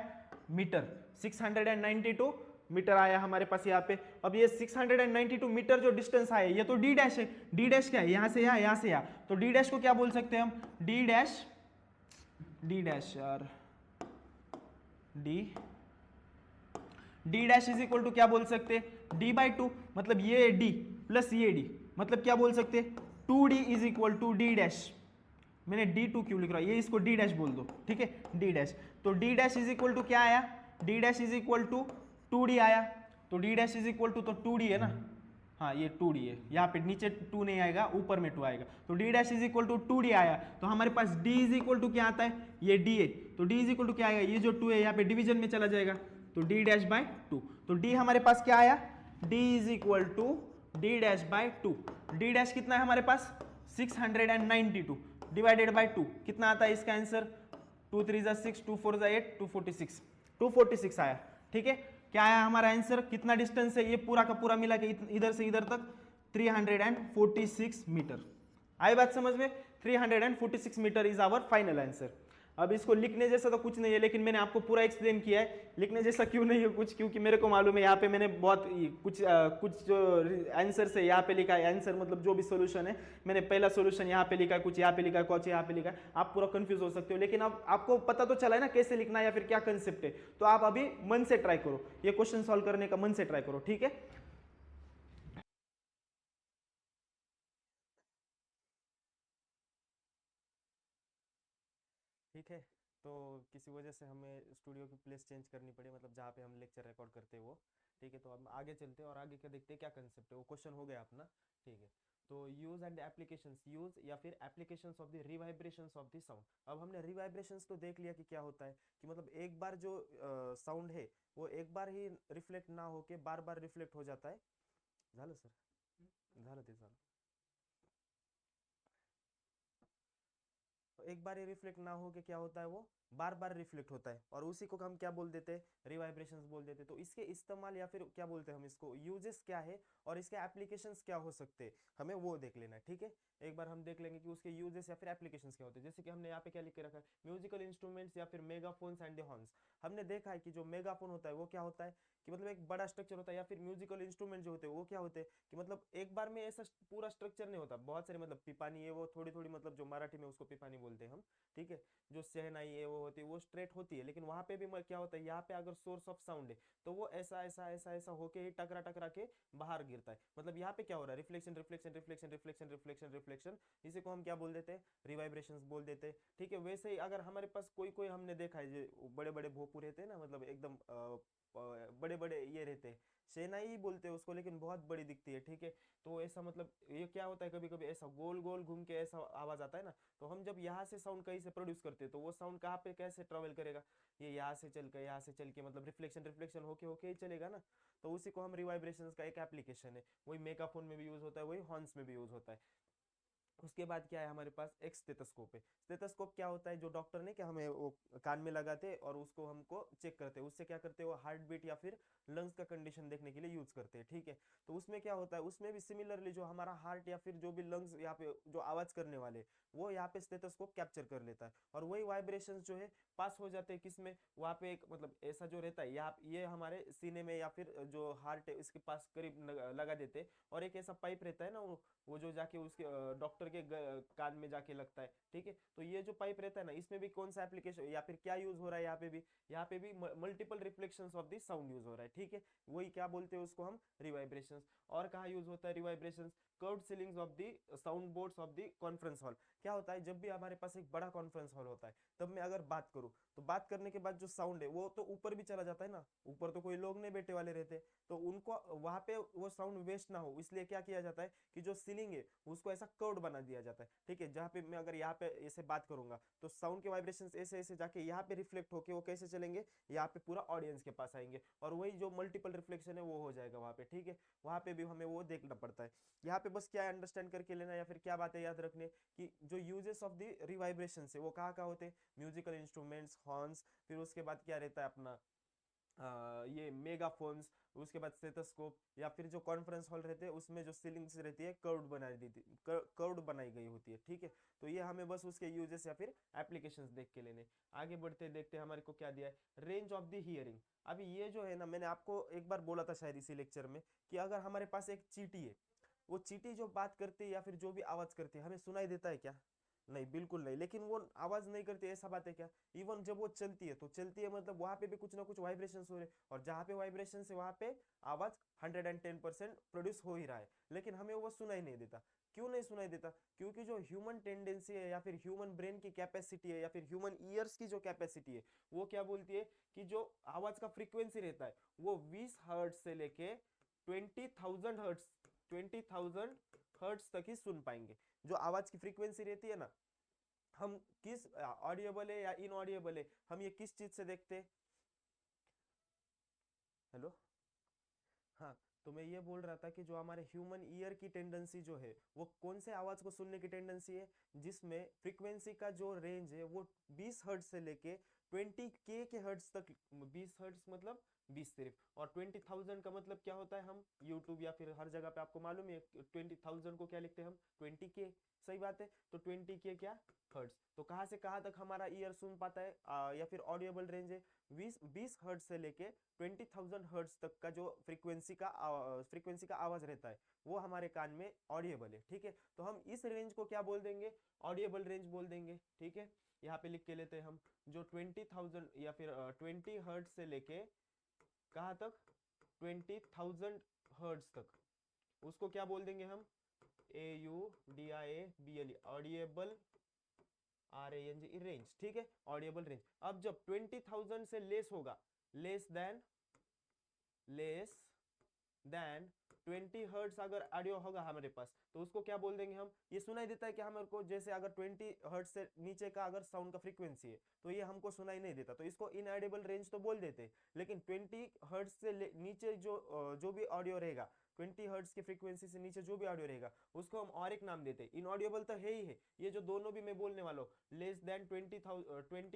मीटर, 692 मीटर आया हमारे पास यहाँ पे। अब ये 692 मीटर जो डिस्टेंस आया, ये तो डी डैश है, डी डैश क्या है, यहां से यहां, यहां से यहां, तो डी डैश को क्या बोल सकते हैं हम, डी डैश यार, D dash is equal to क्या बोल सकते हैं, डी बाई 2, मतलब ये डी प्लस ये डी, मतलब क्या बोल सकते हैं, 2d is equal to D dash. मैंने d2 क्यों लिख रहा है, ये इसको d डैश बोल दो, ठीक है, d डैश। तो d dash is equal to क्या आया, d dash is equal to 2d आया, तो d dash is equal to, तो 2d है ना, हाँ ये 2d है, यहाँ पे नीचे 2 नहीं आएगा, ऊपर में 2 आएगा, तो d dash is equal to 2d आया। तो हमारे पास d इज इक्वल टू क्या आता है, ये d है, तो d इज इक्वल टू क्या आएगा, ये जो 2 है यहाँ पे डिवीजन में चला जाएगा, तो d डैश बाय 2, तो d हमारे पास क्या आया, d is equal to d dash by 2, d dash कितना है हमारे पास 692 डिवाइडेड बाय 2, कितना आता है इसका आंसर, 2 3 जा 6, 2 4 जा 8, 246 आया, ठीक है। क्या आया हमारा आंसर, कितना डिस्टेंस है, ये पूरा का पूरा मिला के इधर से इधर तक 346 मीटर। आई बात समझ में, 346 metre is our final answer. अब इसको लिखने जैसा तो कुछ नहीं है, लेकिन मैंने आपको पूरा एक्सप्लेन किया है। लिखने जैसा क्यों नहीं है कुछ, क्योंकि मेरे को मालूम है यहाँ पे मैंने बहुत कुछ जो आंसर है यहाँ पे लिखा है, आंसर मतलब जो भी सोल्यूशन है, मैंने पहला सोल्यूशन यहाँ पे लिखा है, कुछ यहाँ पे लिखा है, कुछ यहाँ पे लिखा है, आप पूरा कंफ्यूज हो सकते हो। लेकिन अब आपको पता तो चला है ना कैसे लिखना है या फिर क्या कंसेप्ट है, तो आप अभी मन से ट्राई करो, ये क्वेश्चन सॉल्व करने का मन से ट्राई करो, ठीक है। ठीक है, तो किसी वजह से हमें स्टूडियो की प्लेस चेंज करनी पड़ी, मतलब जहाँ पे हम लेक्चर रिकॉर्ड करते हैं वो, ठीक है। तो हम आगे चलते हैं और आगे क्या देखते हैं क्या कंसेप्ट है, वो क्वेश्चन हो गया अपना, ठीक है। तो यूज एंड एप्लीकेशंस, यूज या फिर applications of the reverberations of the sound. अब हमने रिवाइब्रेशंस तो देख लिया कि क्या होता है, कि मतलब एक बार जो साउंड है वो एक बार ही रिफ्लेक्ट ना होके बार बार रिफ्लेक्ट हो जाता है। झालं सर, झालं ते झालं। तो एक बार ही रिफ्लेक्ट ना हो के क्या होता है, वो बार बार रिफ्लेक्ट होता है, और उसी को हम क्या बोल देते हैं, रिवाइब्रेशंस बोल देते हैं। तो इसके इस्तेमाल या फिर क्या बोलते हैं हम इसको, यूजेस क्या है और इसके एप्लीकेशंस क्या हो सकते हैं, हमें वो देख लेना है। ठीक है, एक बार हम देख लेंगे कि उसके यूजेस या फिर एप्लीकेशंस क्या होते हैं। जैसे कि हमने यहाँ पे क्या लिख के रखा है, म्यूजिकल इंस्ट्रूमेंट्स या फिर मेगाफोन्स एंड द हॉर्न्स। हमने देखा है कि जो मेगाफोन होता है वो क्या होता है, कि मतलब एक बड़ा स्ट्रक्चर होता है, या फिर म्यूजिकल इंस्ट्रूमेंट जो होते हैं वो क्या होते हैं, कि मतलब एक बार में ऐसा पूरा स्ट्रक्चर नहीं होता, बहुत सारे मतलब पिपानी है वो थोड़ी थोड़ी, मतलब जो मराठी में उसको पिपानी बोलते हैं हम। ठीक है, जो शहनाई है वो होती है, वो स्ट्रेट होती है, लेकिन वहां पे भी क्या होता है, यहाँ पे अगर सोर्स ऑफ साउंड है तो वो ऐसा ऐसा ऐसा ऐसा होके ही टकरा टकरा के बाहर गिरता है। मतलब यहाँ पे क्या हो रहा है, reflection reflection reflection reflection reflection reflection, इसी को हम क्या बोल देते हैं, रिवाइब्रेशंस बोल देते हैं। ठीक है, वैसे ही अगर हमारे पास कोई कोई हमने देखा है जो बड़े बड़े भोपू रहते हैं ना, मतलब एकदम बड़े बड़े ये रहते हैं, शहनाई ही बोलते हैं उसको, लेकिन बहुत बड़ी दिखती है। ठीक है, तो ऐसा मतलब ये क्या होता है, कभी कभी ऐसा गोल गोल घूम के ऐसा आवाज आता है ना, तो हम जब यहाँ से साउंड कहीं से प्रोड्यूस करते हैं तो वो साउंड कहाँ पे कैसे ट्रेवल करेगा, ये यहाँ से चल के मतलब रिफ्लेक्शन रिफ्लेक्शन होके होके ही चलेगा ना। तो उसी को हम रिवाइब्रेशंस का एक एप्लीकेशन है, वही मेगाफोन में भी यूज होता है, वही हॉर्न्स में भी यूज होता है। उसके बाद क्या है हमारे पास, एक स्टेथोस्कोप है। स्टेथोस्कोप क्या होता है, जो डॉक्टर ने क्या हमें वो कान में लगाते हैं और उसको हमको चेक करते हैं, उससे क्या करते हैं, वो हार्ट बीट या फिर लंग्स का कंडीशन देखने के लिए यूज करते हैं। ठीक है, तो उसमें क्या होता है, उसमें भी सिमिलरली जो हमारा हार्ट या फिर जो भी लंग्स यहाँ पे जो आवाज करने वाले, वो यहाँ पे स्टेथोस्कोप कैप्चर कर लेता है, और वही वाइब्रेशन जो है पास हो जाते हैं किसमें, वहाँ पे एक मतलब ऐसा जो रहता है यहाँ, ये हमारे सीने में या फिर जो हार्ट है इसके पास करीब लगा देते हैं, और एक ऐसा पाइप रहता है ना, वो जो जाके उसके डॉक्टर के कान में जाके लगता है। ठीक है, तो ये जो पाइप रहता है ना, इसमें भी कौन सा एप्लीकेशन या फिर क्या यूज हो रहा है, यहाँ पे भी multiple reflections of the sound use हो रहा है। ठीक है, वही क्या बोलते हैं उसको हम, रिवाइब्रेशंस। और कहाँ यूज होता है reverberations, curved ceilings of the sound boards of the conference hall. क्या होता है, जब भी हमारे पास एक बड़ा कॉन्फ्रेंस हॉल होता है, तब मैं अगर बात करूं तो बात करने के बाद जो साउंड है वो तो ऊपर भी चला जाता है ना, ऊपर तो कोई लोग नहीं बैठे वाले रहते, तो उनको वहां पे वो साउंड वेस्ट ना हो, इसलिए क्या किया जाता है कि जो सीलिंग है उसको ऐसा कर्व्ड बना दिया जाता है। ठीक है, जहाँ पे मैं अगर यहाँ पे ऐसे बात करूंगा तो साउंड के वाइब्रेशंस ऐसे ऐसे जाके यहाँ पे रिफ्लेक्ट होके वो कैसे चलेंगे, यहाँ पे पूरा ऑडियंस के पास आएंगे, और वही जो मल्टीपल रिफ्लेक्शन है वो हो जाएगा वहाँ पे। ठीक है, वहाँ पे भी हमें वो देखना पड़ता है। यहाँ पे बस क्या अंडरस्टैंड करके लेना, या फिर क्या बातें याद रखने, कि जो यूजेस ऑफ द रिवाइब्रेशन है वो कहाँ कहाँ होते हैं, म्यूजिकल इंस्ट्रूमेंट्स, हॉर्न्स, फिर उसके बाद क्या रहता है अपना ये मेगाफोन्स, उसके बाद स्टेथोस्कोप, या फिर जो कॉन्फ्रेंस हॉल रहते हैं उसमें जो सीलिंग्स रहती है कर्व्ड बनाई दी कर्व्ड बनाई गई होती है। ठीक है, तो ये हमें बस उसके यूजेस या फिर एप्लीकेशंस देख के लेने। आगे बढ़ते देखते हमारे को क्या दिया है, रेंज ऑफ द हियरिंग। अभी ये जो है ना, मैंने आपको एक बार बोला था शायद इसी लेक्चर में, कि अगर हमारे पास एक चींटी है, वो चींटी जो बात करती है या फिर जो भी आवाज करती है, हमें सुनाई देता है क्या, नहीं, बिल्कुल नहीं। लेकिन वो आवाज नहीं करती ऐसा बात है क्या, इवन जब वो चलती है तो चलती है, मतलब वहां पे भी कुछ ना कुछ वाइब्रेशन हो रहे हैं, और जहां पे वाइब्रेशन है वहां पे आवाज 110% प्रोड्यूस हो ही रहा है, लेकिन हमें वो सुनाई नहीं देता। क्यों नहीं सुनाई देता, क्योंकि जो ह्यूमन टेंडेंसी है या फिर ह्यूमन ब्रेन की कैपेसिटी है या फिर ह्यूमन ईयर्स की जो कैपेसिटी है, वो क्या बोलती है कि जो आवाज का फ्रीक्वेंसी रहता है वो 20 हर्ट्ज से लेके 20,000 हर्ट्ज, 20,000 हर्ट्ज तक ही सुन पाएंगे। जो आवाज की फ्रीक्वेंसी रहती है ना, हम किस ऑडिएबल है या इनऑडिएबल है, हम ये किस चीज से देखते हैं, हेलो, हाँ, तो मैं ये बोल रहा था कि जो हमारे ह्यूमन ईयर की टेंडेंसी जो है वो कौन से आवाज को सुनने की टेंडेंसी है, जिसमें फ्रीक्वेंसी का जो रेंज है वो 20 हर्ट्ज से लेके 20K के हर्ट्ज तक। 20 हर्ट्ज मतलब 20 सिर्फ, और 20,000 का मतलब क्या होता है, हम यूट्यूब या फिर हर जगह पे आपको मालूम है 20,000 को क्या लिखते हैं हम, 20K। सही बात है, तो 20K क्या, हर्ट्ज। तो कहाँ से कहाँ तक हमारा ईयर सुन पाता है, या फिर ऑडियोबल रेंज है 20 हर्ट्ज से लेके 20,000 हर्ट्ज तक का जो फ्रीक्वेंसी का आवाज रहता है वो हमारे कान में ऑडिएबल है। ठीक है, तो हम इस रेंज को क्या बोल देंगे, ऑडिएबल रेंज बोल देंगे। ठीक है, यहाँ पे लिख के लेते हैं हम, जो 20,000 या फिर 20 हर्ट्ज से लेके कहाँ तक, 20,000 हर्ट्ज तक, उसको क्या बोल देंगे हम, AUDIABLE, ऑडिएबल, RANG, रेंज। ठीक है, ऑडिएबल रेंज। अब जब 20,000 से लेस होगा, less than, less than 20 hertz अगर ऑडियो होगा हमारे पास तो उसको क्या बोल देंगे हम, ये सुनाई देता है कि हमारे को, जैसे अगर 20 हर्ट्स से नीचे का अगर साउंड का फ्रीक्वेंसी है तो ये हमको सुनाई नहीं देता, तो इसको इनऑडिबल रेंज तो बोल देते। लेकिन 20 हर्ट्ज से नीचे जो भी ऑडियो रहेगा, 20 हर्ट्ज की फ्रीक्वेंसी से नीचे जो भी ऑडियो रहेगा उसको हम और एक नाम देते हैं। इनऑडिबल तो है ही है, ये जो दोनों भी मैं बोलने वाला हूँ, less than 20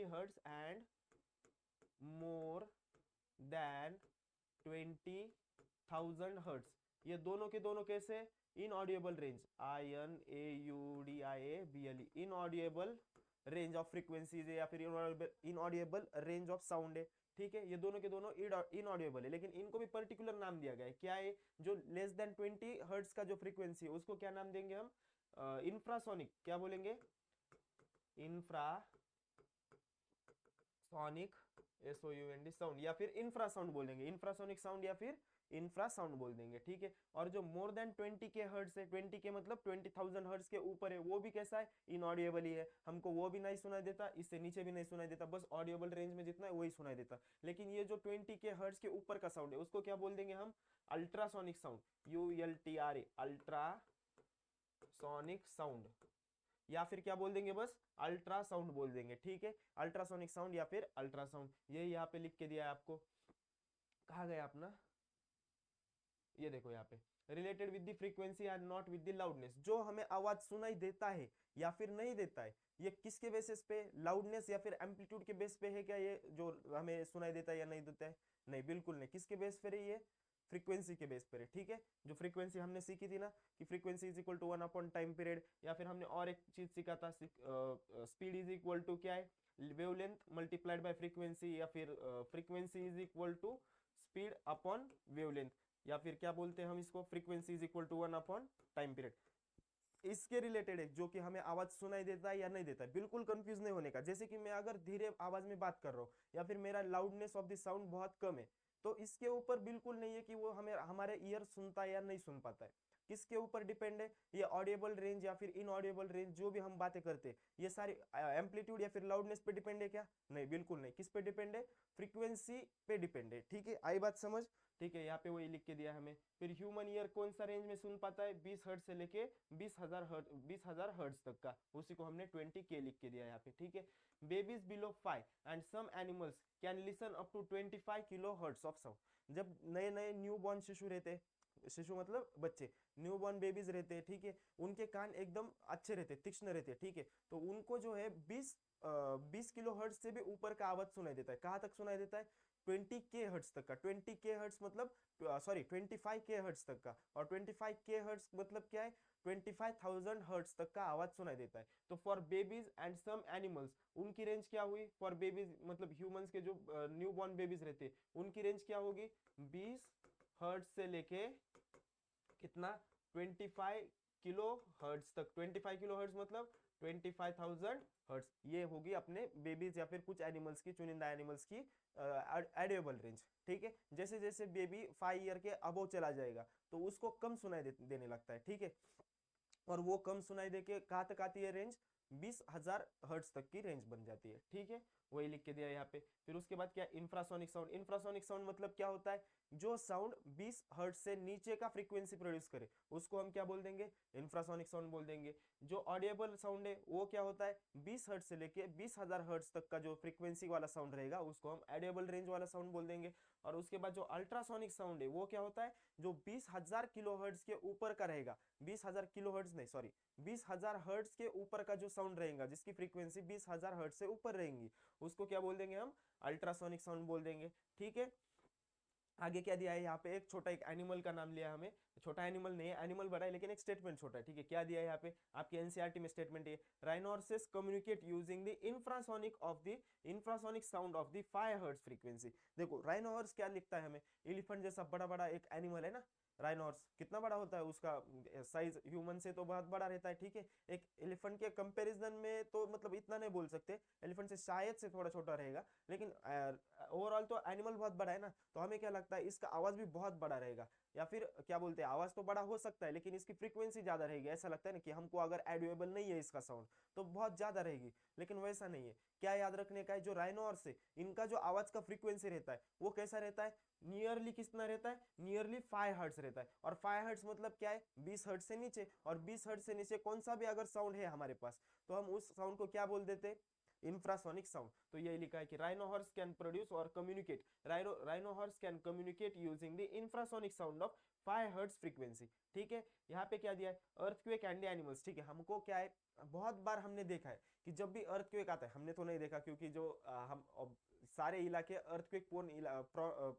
hertz and more than 20,000 hertz, ये दोनों के दोनों कैसे, inaudible range, INAUDIABLE, inaudible range of frequencies है या फिर इनऑडिबल रेंज ऑफ साउंड है। ठीक है, ये दोनों के दोनों इनऑडिबल है, लेकिन इनको भी पर्टिकुलर नाम दिया गया है। क्या है, जो लेस देन 20 हर्ट्ज का जो फ्रीक्वेंसी है उसको क्या नाम देंगे हम, इंफ्रासोनिक, क्या बोलेंगे, इंफ्रासोनिक, SOUND साउंड, या फिर इंफ्रासाउंड बोल देंगे, इंफ्रासोनिक साउंड या फिर इंफ्रासाउंड बोल देंगे। ठीक है, और जो मोर देन 20 के हर्ट्ज है, 20 के मतलब 20,000 हर्ट्ज के ऊपर है, वो भी कैसा है, इनऑडिएबल ही है, हमको वो भी नहीं सुनाई देता, इससे नीचे भी नहीं सुनाई देता, बस ऑडिएबल रेंज में जितना है वही सुनाई देता। लेकिन ये जो 20 के हर्ट्ज के ऊपर का साउंड है उसको क्या बोल देंगे हम, ultrasonic sound, ULTRA, ultrasonic sound, या फिर क्या बोल देंगे, बस अल्ट्रासाउंड बोल देंगे। ठीक है, अल्ट्रासोनिक साउंड या फिर अल्ट्रासाउंड, ये यहाँ पे लिख के दिया है आपको। कहा गया अपना, ये देखो यहाँ पे, related with the frequency and not with the loudness, जो हमें आवाज सुनाई देता है या फिर नहीं देता है, ये किसके बेसिस पे, लाउडनेस या फिर एम्पलीट्यूड के बेस पे है क्या, ये जो हमें सुनाई देता है या नहीं देता है, नहीं, बिल्कुल नहीं, किसके बेस पे है, ये फ्रीक्वेंसी के बेस पर है। ठीक है, जो फ्रीक्वेंसी हमने सीखी थी ना कि frequency is equal to 1 upon time period, या फिर हमने और एक चीज सीखा था, स्पीड इज इक्वल टू क्या है, वेवलेंथ मल्टीप्लाइड बाय फ्रीक्वेंसी, या फिर frequency is equal to speed upon wavelength, या फिर क्या बोलते हैं हम इसको, frequency is equal to 1 upon time period. इसके रिलेटेड है जो कि हमें आवाज सुनाई देता है या नहीं देता है, बिल्कुल कंफ्यूज नहीं होने का। जैसे कि मैं अगर धीरे आवाज में बात कर रहा हूँ या फिर मेरा लाउडनेस ऑफ द साउंड बहुत कम है, तो इसके ऊपर बिल्कुल नहीं है कि वो हमें हमारे ईयर सुनता है या नहीं सुन पाता है। किसके ऊपर डिपेंड है, ये ऑडिएबल रेंज या फिर इनऑडिएबल रेंज जो भी हम बातें करते हैं, ये सारी एम्पलीट्यूड या फिर लाउडनेस पे डिपेंड है क्या, नहीं, बिल्कुल नहीं। किस पे डिपेंड है, फ्रीक्वेंसी पे डिपेंड है। ठीक है, आई बात समझ। ठीक है, यहाँ पे वही लिख के दिया हमें। फिर ह्यूमन ईयर कौन सा रेंज में सुन पाता है, 20 हर्ट्ज से लेके 20,000 हर्ट्ज तक का, उसी को हमने 20K लिख के दिया यहाँ पे। ठीक है, babies below 5 and some animals can listen up to 25 kilo hertz of sound. जब नए नए न्यू बॉर्न शिशु रहते हैं, शिशु मतलब बच्चे, न्यू बॉर्न बेबीज रहते हैं, ठीक है, उनके कान एकदम अच्छे रहते हैं, तीक्ष्ण रहते हैं। ठीक है, तो उनको जो है 20 किलो हर्ट्ज से भी ऊपर का आवाज सुनाई देता है। कहाँ तक सुनाई देता है, 20K हर्ट्ज तक का। 20K हर्ट्ज मतलब, सॉरी, 25K हर्ट्ज तक का, और 25K हर्ट्ज मतलब क्या है, 25,000 हर्ट्ज तक का आवाज सुनाई देता है। तो for babies and some animals, उनकी रेंज क्या हुई, फॉर बेबीज मतलब ह्यूमंस के जो न्यू बॉर्न बेबीज रहते हैं उनकी रेंज क्या होगी, 20 हर्ट्ज से लेके कितना, 25 किलो हर्ट्ज तक। 25 किलो हर्ट्ज मतलब 25,000 हर्ट्ज, ये होगी अपने बेबीज या फिर कुछ एनिमल्स की, चुनिंदा एनिमल्स की एडिएबल रेंज। ठीक है, जैसे जैसे बेबी 5 ईयर के अबव चला जाएगा तो उसको कम सुनाई देने लगता है। ठीक है, और वो कम सुनाई देके कहाँ तक आती है रेंज, 20,000 हर्ट्ज तक की रेंज बन जाती है। ठीक है, वही लिख के दिया यहाँ पे। फिर उसके बाद क्या, इंफ्रासोनिक साउंड। इंफ्रासोनिक साउंड मतलब क्या होता है, जो साउंड 20 हर्ट्ज से नीचे का फ्रीक्वेंसी प्रोड्यूस करे उसको हम क्या बोल देंगे, इंफ्रासोनिक साउंड बोल देंगे। जो ऑडिएबल साउंड है वो क्या होता है, 20 हर्ट्ज से लेके 20,000 हर्ट्ज तक का जो फ्रीक्वेंसी वाला साउंड रहेगा उसको हम ऑडिएबल रेंज वाला साउंड बोल देंगे। और उसके बाद जो अल्ट्रासोनिक साउंड है वो क्या होता है, जो 20,000 किलो हर्ट्ज के ऊपर का रहेगा, 20,000 किलो हर्ट्ज नहीं, सॉरी, 20,000 हर्ट्ज के ऊपर का जो साउंड रहेगा जिसकी फ्रीक्वेंसी 20,000 हर्ट्ज से ऊपर रहेंगी उसको क्या बोल देंगे हम, अल्ट्रासोनिक साउंड बोल देंगे। ठीक है, आगे क्या दिया है यहाँ पे, एक छोटा एक एनिमल का नाम लिया हमें, छोटा एनिमल नहीं है, एनिमल बड़ा है लेकिन एक स्टेटमेंट छोटा है। ठीक है, क्या दिया है यहाँ पे, आपके एनसीईआरटी में स्टेटमेंट है, rhinoceros communicate using the infrasonic sound of the 5 hertz frequency. देखो राइनोहर्स क्या लिखता है हमें, एलिफेंट जैसा बड़ा बड़ा एक एनिमल है ना, राइनोर्स कितना बड़ा होता है, उसका साइज ह्यूमन से तो बहुत बड़ा रहता है। ठीक है, एक एलिफेंट के कंपैरिजन में तो मतलब इतना नहीं बोल सकते, एलिफेंट से शायद से थोड़ा छोटा रहेगा, लेकिन ओवरऑल तो एनिमल बहुत बड़ा है ना, तो हमें क्या लगता है इसका आवाज भी बहुत बड़ा रहेगा, या फिर क्या बोलते हैं, आवाज तो बड़ा हो सकता है लेकिन इसकी फ्रीक्वेंसी ज्यादा रहेगी। ऐसा लगता है ना कि हमको अगर एडुएबल नहीं है इसका साउंड तो बहुत ज्यादा रहेगी, लेकिन वैसा नहीं है। क्या याद रखने का है, जो राइनोर्स है इनका जो आवाज का फ्रीक्वेंसी रहता है वो कैसा रहता है, नियरली कितना रहता है, नियरली 5 हर्ट्स रहता है। और 5 हर्ट्स मतलब क्या है, 20 हर्ट्स से नीचे। और 20 हर्ट्स से नीचे कौन सा भी अगर साउंड है हमारे पास, तो हम उस साउंड को क्या बोल देते हैं, इंफ्रासोनिक साउंड। तो यही लिखा है कि राइनोहॉर्स कैन प्रोड्यूस और communicate, rhinoceros can communicate using the infrasonic sound of 5 hertz frequency. ठीक है, यहाँ पे क्या दिया है, अर्थक्वेक एंड एनिमल्स। ठीक है, हमको क्या है, बहुत बार हमने देखा है कि जब भी अर्थक्वेक आता है, हमने तो नहीं देखा क्योंकि जो हम सारे इलाके अर्थक्वेक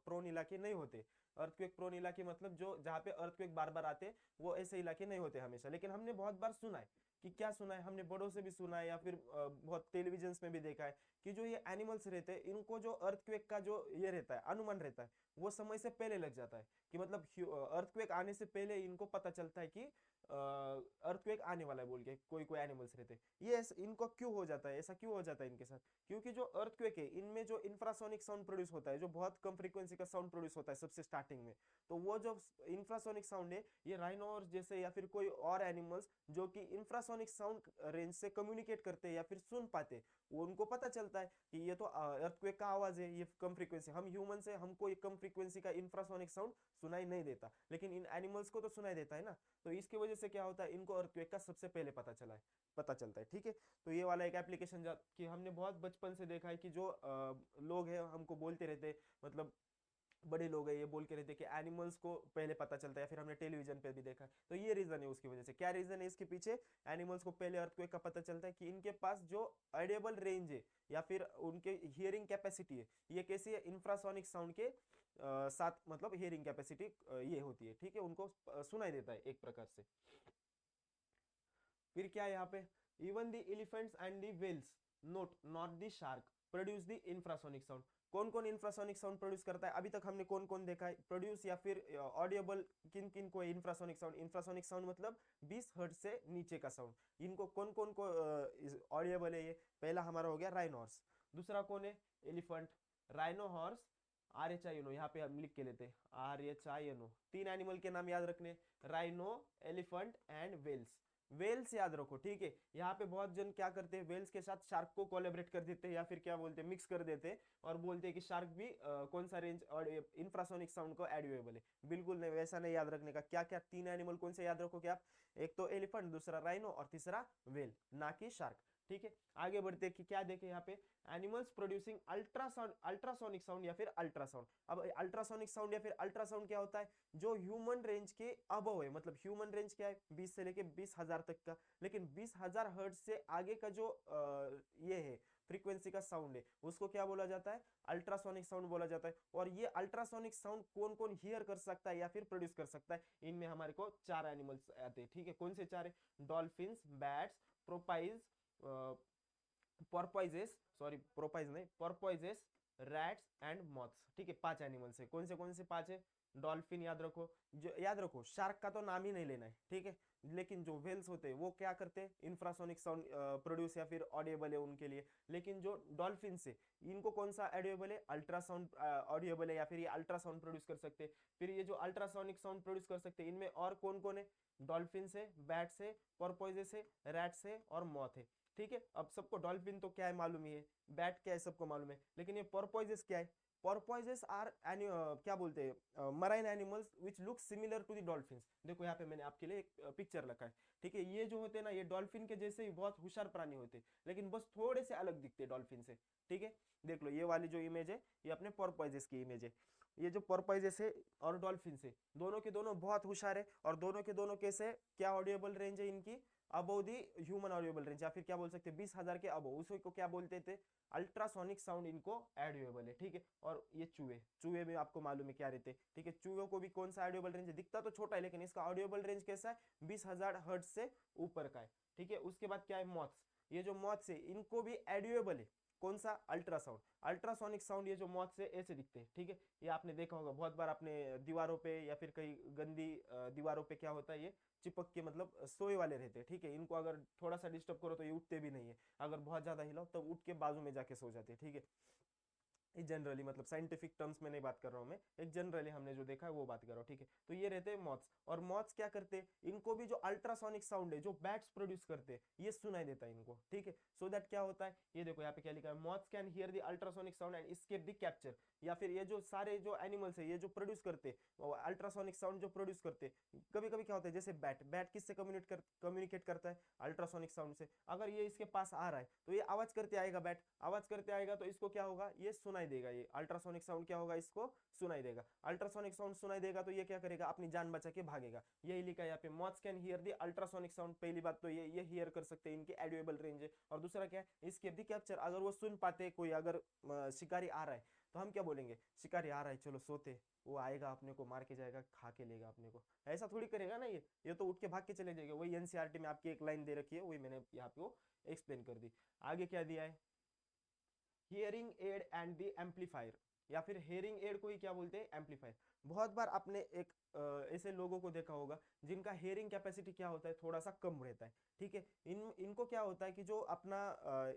प्रोन इलाके नहीं होते। अर्थक्वेक प्रोन इलाके मतलब जो जहाँ पे अर्थक्वेक बार बार आते हैं, वो ऐसे इलाके नहीं होते हमेशा। लेकिन हमने बहुत बार सुना है कि क्या सुना है, हमने बड़ों से भी सुना है या फिर बहुत टेलीविजन में भी देखा है कि जो ये एनिमल्स रहते हैं, इनको जो अर्थक्वेक का जो ये रहता है, अनुमान रहता है, वो समय से पहले लग जाता है। कि मतलब अर्थक्वेक आने से पहले इनको पता चलता है कि अर्थक्वेक आने वाला है बोल के, कोई कोई एनिमल्स रहते हैं। ये इनको क्यों हो जाता है, ऐसा क्यों हो जाता है इनके साथ, क्योंकि जो अर्थक्वेक है इनमें जो इंफ्रासोनिक साउंड प्रोड्यूस होता है, जो बहुत कम फ्रीक्वेंसी का साउंड प्रोड्यूस होता है सबसे स्टार्टिंग में, तो वो जो इंफ्रासोनिक साउंड है, ये राइनोर जैसे या फिर कोई और एनिमल्स जो कि इंफ्रासोनिक साउंड रेंज से कम्युनिकेट करते हैं या फिर सुन पाते हैं, वो उनको पता चलता है कि ये तो अर्थक्वेक का आवाज है, ये कम फ्रीक्वेंसी। हम ह्यूमन से हमको ये कम फ्रीक्वेंसी का इंफ्रासोनिक साउंड सुनाई नहीं देता, लेकिन इन एनिमल्स को तो सुनाई देता है ना। तो इसकी वजह से क्या होता है, इनको अर्थक्वेक का सबसे पहले पता चलता है। ठीक है, तो ये वाला एक एप्लीकेशन कि हमने बहुत बचपन से देखा है कि जो लोग हैं हमको बोलते रहते, मतलब बड़े लोग हैं, ये बोल के रहते कि एनिमल्स को पहले पता चलता है, या फिर हमने टेलीविजन पे भी देखा है। तो ये रीजन है उसकी वजह से। क्या रीजन है इसके पीछे, एनिमल्स को पहले अर्थक्वेक का पता चलता है कि इनके पास जो ऑडिबल रेंज है या फिर उनके हियरिंग कैपेसिटी है, ये कैसी है, इंफ्रासोनिक साउंड के साथ, मतलब हियरिंग कैपेसिटी ये होती है। ठीक है, उनको सुनाई देता है एक प्रकार से। फिर क्या है यहाँ पे, even the elephants and the whales note not the shark produce the infrasonic sound. कौन कौन इंफ्रासोनिक साउंड प्रोड्यूस करता है, अभी तक हमने कौन कौन देखा है प्रोड्यूस या फिर ऑडियबल, किन किन को इंफ्रासोनिक साउंड। इंफ्रासोनिक साउंड मतलब 20 हर्ट्ज से नीचे का साउंड, इनको कौन कौन को ऑडियबल है। ये पहला हमारा हो गया राइनोहॉर्स। दूसरा कौन है, एलिफेंट, राइनोहॉर्स, RHINO, यहाँ पे हम लिख के लेते हैं RHINO। 3 एनिमल के नाम याद रखने, rhino, elephant and whales. Whales याद रखो। ठीक है, यहाँ पे बहुत जन क्या करते हैं, वेल्स के साथ शार्क को कोलेबरेट कर देते हैं या फिर क्या बोलते हैं, मिक्स कर देते हैं और बोलते हैं कि शार्क भी कौन सा रेंज और इंफ्रासोनिक साउंड को एडिएबल है। बिल्कुल नहीं, वैसा नहीं याद रखने का। क्या क्या 3 एनिमल कौन से याद रखोगे आप, एक तो एलिफेंट, दूसरा राइनो और तीसरा वेल, ना कि शार्क। ठीक है, आगे बढ़ते हैं कि क्या देखे यहाँ पे, animals producing ultrasound, ultrasonic sound या फिर अल्ट्रासाउंड। अब अल्ट्रासोनिक साउंड या फिर अल्ट्रासाउंड क्या होता है, जो ह्यूमन रेंज के अबव है। मतलब ह्यूमन रेंज क्या है, 20 से लेके 20,000 तक का, लेकिन 20,000 हर्ट्ज से आगे का जो ये है फ्रीक्वेंसी का साउंड है, उसको क्या बोला जाता है, अल्ट्रासोनिक साउंड बोला जाता है। और ये अल्ट्रासोनिक साउंड कौन कौन हियर कर सकता है या फिर प्रोड्यूस कर सकता है, इनमें हमारे को 4 एनिमल्स आते हैं। ठीक है, कौन से 4 है, डॉल्फिन्स, बैट्स, प्रोपाइज, porpoises, सॉरी प्रोपाइज नहीं, porpoises, रैट्स एंड मॉथ्स। ठीक है, 5 एनिमल्स है। कौन से 5 है, डॉल्फिन याद रखो, जो याद रखो शार्क का तो नाम ही नहीं लेना है। ठीक है, लेकिन जो व्हेल्स होते हैं वो क्या करते हैं, इंफ्रासोनिक साउंड प्रोड्यूस या फिर ऑडिएबल है उनके लिए। लेकिन जो डॉल्फिन से, इनको कौन सा ऑडिएबल है, अल्ट्रासाउंड ऑडिएबल है या फिर ये अल्ट्रासाउंड प्रोड्यूस कर सकते हैं। फिर ये जो अल्ट्रासोनिक साउंड प्रोड्यूस कर सकते हैं, इनमें और कौन कौन है, डॉल्फिन से, बैट से, पोर्पोइजेस से, रैट से और मॉथ है। ठीक है, अब सबको डॉल्फिन तो क्या है मालूम ही है, बैट क्या है सबको मालूम है, लेकिन ये पोर्पोइजेस क्या है, पोर्पोइजेस आर क्या बोलते हैं, marine animals which look similar to the dolphins. देखो यहाँ पे मैंने आपके लिए एक पिक्चर रखा है। ठीक है, ये जो होते हैं ना, ये डॉल्फिन के जैसे ही बहुत होशियार प्राणी होते हैं, लेकिन बस थोड़े से अलग दिखते हैं डॉल्फिन से। ठीक है, देख लो ये वाली जो इमेज है, ये अपने पोर्पोइजेस की इमेज है। ये जो पोर्पोइजेस है और डॉल्फिन से, दोनों के दोनों बहुत होशियार है, और दोनों के दोनों कैसे, क्या ऑडिएबल रेंज है इनकी, अबव दी ह्यूमन ऑडिएबल रेंज, या फिर क्या बोल सकते हैं 20,000 के अबव, उसी को क्या बोलते थे, अल्ट्रासोनिक साउंड इनको एडिएबल है। ठीक है, और ये चूहे, चूहे में आपको मालूम है क्या रहते हैं। ठीक है, चूहे को भी कौन सा ऑडिएबल रेंज है, दिखता तो छोटा है लेकिन इसका ऑडिएबल रेंज कैसा है, 20,000 हर्ट्ज से ऊपर का है। ठीक है, उसके बाद क्या है, मॉथ्स, ये जो मॉथ्स है इनको भी एडिएबल है, कौन सा, अल्ट्रासाउंड, अल्ट्रासोनिक साउंड। ये जो मॉथ से ऐसे दिखते हैं। ठीक है, ये आपने देखा होगा बहुत बार अपने दीवारों पे या फिर कहीं गंदी दीवारों पे क्या होता है, ये चिपक के मतलब सोए वाले रहते हैं। ठीक है, इनको अगर थोड़ा सा डिस्टर्ब करो तो ये उठते भी नहीं है, अगर बहुत ज्यादा हिलाओ तब उठ के बाजू में जाके सो जाते हैं। ठीक है, जनरली मतलब साइंटिफिक टर्म्स में नहीं बात कर रहा हूँ मैं, एक जनरली हमने जो देखा है वो बात कर रहा हूँ, ठीक है। तो ये रहते हैं मॉथ्स, और मॉथ्स क्या करते हैं, इनको भी जो अल्ट्रासोनिक साउंड है जो बैट्स प्रोड्यूस करते हैं ये सुनाई देता है इनको, ठीक है। सो दैट क्या होता है, ये देखो यहाँ पे क्या लिखा है, moths can hear the ultrasonic sound and escape the capture, या फिर ये जो सारे जो एनिमल्स है ये जो प्रोड्यूस करते हैं अल्ट्रासोनिक साउंड जो प्रोड्यूस करते हैं, कभी कभी क्या होता है जैसे बैट, बैट किससे कम्युनिकेट करता है, अल्ट्रासोनिक साउंड से। अगर ये इसके पास आ रहा है तो ये आवाज करते आएगा, बैट आवाज करते आएगा तो इसको क्या होगा, ये सुनाई देगा, ये अल्ट्रासोनिक साउंड क्या होगा, इसको सुनाई देगा। अल्ट्रासोनिक साउंड सुनाई देगा तो ये क्या करेगा, अपनी जान बचा के भागेगा। यही लिखा है यहाँ पे, moths can hear the ultrasonic sound, पहली बात तो ये हियर कर सकते हैं, इनकी एडिएबल रेंज है। और दूसरा क्या है, एस्केप द कैप्चर, अगर वो सुन पाते, कोई अगर शिकारी आ रहा है तो हम क्या बोलेंगे, शिकारी आ रहा है चलो सोते, वो आएगा अपने को मार के जाएगा, खा के लेगा अपने को, ऐसा थोड़ी करेगा ना, ये तो उठ के भाग के चले जाएगा। वही एनसीईआरटी में आपकी एक लाइन दे रखी है, वही मैंने यहाँ पे वो एक्सप्लेन कर दी। आगे क्या दिया है, hearing aid and the amplifier, या फिर हेयरिंग एड को ही क्या बोलते हैं, एम्पलीफायर। बहुत बार आपने एक ऐसे लोगों को देखा होगा जिनका हेयरिंग कैपेसिटी क्या होता है, थोड़ा सा कम रहता है, ठीक है। इनको क्या होता है कि जो अपना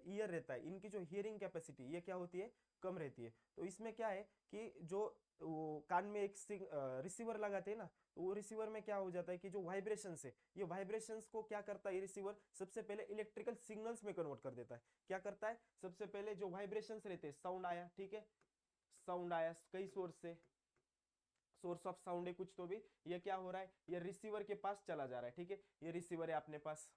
ईयर रहता है, इनकी जो हियरिंग कैपेसिटी ये क्या होती है, कम रहती है। तो इसमें क्या है कि जो वो कान में एक रिसीवर लगाते हैं ना, तो वो रिसीवर में क्या हो जाता है कि जो वाइब्रेशंस है, ये वाइब्रेशंस को क्या करता है, ये रिसीवर सबसे पहले इलेक्ट्रिकल सिग्नल्स में कन्वर्ट कर देता है। क्या करता है, सबसे पहले जो वाइब्रेशंस रहते हैं, साउंड आया, ठीक है, साउंड आया कई सोर्स से, सोर्स ऑफ साउंड है कुछ तो भी, ये क्या हो रहा है, ये रिसीवर के पास चला जा रहा है, ठीक है। ये रिसीवर है अपने पास,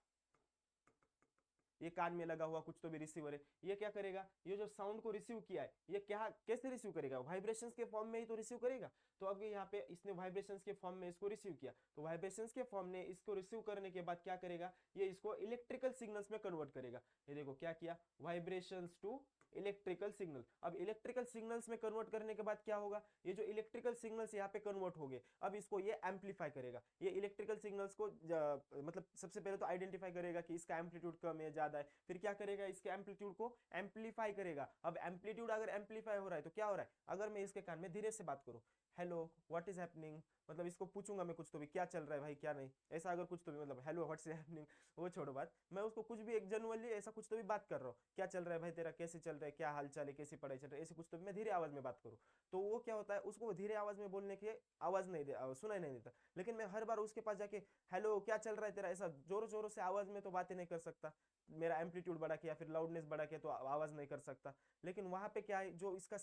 ये कान में लगा हुआ कुछ तो भी रिसीवर है, ये क्या करेगा, ये जो साउंड को रिसीव किया है ये क्या कैसे रिसीव करेगा, वाइब्रेशंस के फॉर्म में ही तो रिसीव करेगा। तो अब यहाँ पे इसने वाइब्रेशंस के फॉर्म में इसको रिसीव किया, तो वाइब्रेशंस के फॉर्म में इसको रिसीव करने के बाद क्या करेगा, ये इसको इलेक्ट्रिकल सिग्नल्स में कन्वर्ट करेगा। ये देखो क्या किया, वाइब्रेशंस टू इलेक्ट्रिकल सिग्नल। अब इलेक्ट्रिकल सिग्नल्स में कन्वर्ट करने के बाद क्या होगा, ये जो इलेक्ट्रिकल सिग्नल्स यहाँ पे कन्वर्ट हो गए, अब इसको ये एम्पलीफाई करेगा। ये इलेक्ट्रिकल सिग्नल्स को मतलब सबसे पहले तो आइडेंटिफाई करेगा कि इसका एम्पलीट्यूड कम है ज्यादा है, फिर क्या करेगा, इसके एम्पलीट्यूड को एम्पलीफाई करेगा। अब एम्पलीट्यूड अगर एम्पलीफाई हो रहा है तो क्या हो रहा है, अगर मैं इसके कान में धीरे से बात करूं, हेलो व्हाट इज हैपनिंग, मतलब इसको पूछूंगा मैं कुछ तो भी, क्या चल रहा है भाई क्या नहीं, ऐसा अगर कुछ तो भी, मतलब हेलो व्हाट्स हैपनिंग वो छोड़ो बात, मैं उसको कुछ भी एक जनरली ऐसा कुछ तो भी बात कर रहा हूँ, क्या चल रहा है भाई तेरा, कैसे चल रहा है, क्या हाल चाल है, कैसी पढ़ाई चल रही है, ऐसे कुछ तो भी मैं धीरे आवाज में बात करूँ, तो वो क्या होता है, उसको धीरे आवाज में बोलने की आवाज नहीं दे, सुनाई नहीं देता। लेकिन मैं हर बार उसके पास जाके हेलो क्या चल रहा है तेरा, ऐसा जोरों जोरों से आवाज में तो बातें नहीं कर सकता, मेरा एम्पलीट्यूड बढ़ा के या फिर लाउडनेस बढ़ा के तो आवाज नहीं कर सकता। लेकिन वहां पे क्या है, जो इसका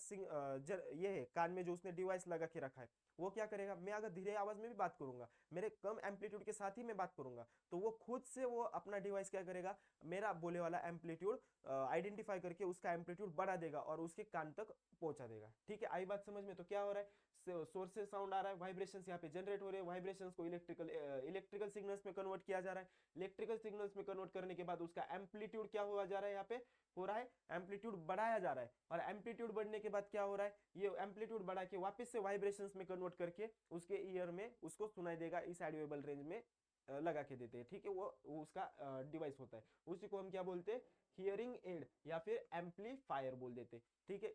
ये है कान में जो उसने डिवाइस लगा के रखा है, वो क्या करेगा, मैं अगर धीरे आवाज में भी बात करूंगा, मेरे कम एम्पलीट्यूड के साथ ही मैं बात करूंगा, तो वो खुद से वो अपना डिवाइस क्या करेगा, मेरा बोले वाला एम्पलीट्यूड आइडेंटिफाई करके उसका एम्पलीट्यूड बढ़ा देगा और उसके कान तक पहुंचा देगा, ठीक है। आई बात समझ में, तो क्या हो रहा है, सोर्स से साउंड आ रहा है, वाइब्रेशंस यहाँ पे जनरेट हो रहे हैं, वाइब्रेशंस को इलेक्ट्रिकल सिग्नल्स में कन्वर्ट किया जा रहा है, इलेक्ट्रिकल सिग्नल्स में कन्वर्ट करने के बाद उसका एम्पलीट्यूड क्या हुआ जा रहा है, यहाँ पे हो रहा है एम्पलीट्यूड बढ़ाया जा रहा है, और एम्पलीट्यूड बढ़ने के बाद क्या हो रहा है, ये एम्पलीट्यूड बढ़ा के वापस से वाइब्रेशंस में कन्वर्ट करके उसके ईयर में उसको सुनाई देगा, इस ऑडियोबल रेंज में लगा के देते हैं, ठीक है। वो उसका डिवाइस होता है, उसी को हम क्या बोलते हैं, हियरिंग एड या फिर एम्पलीफायर बोल देते, ठीक है।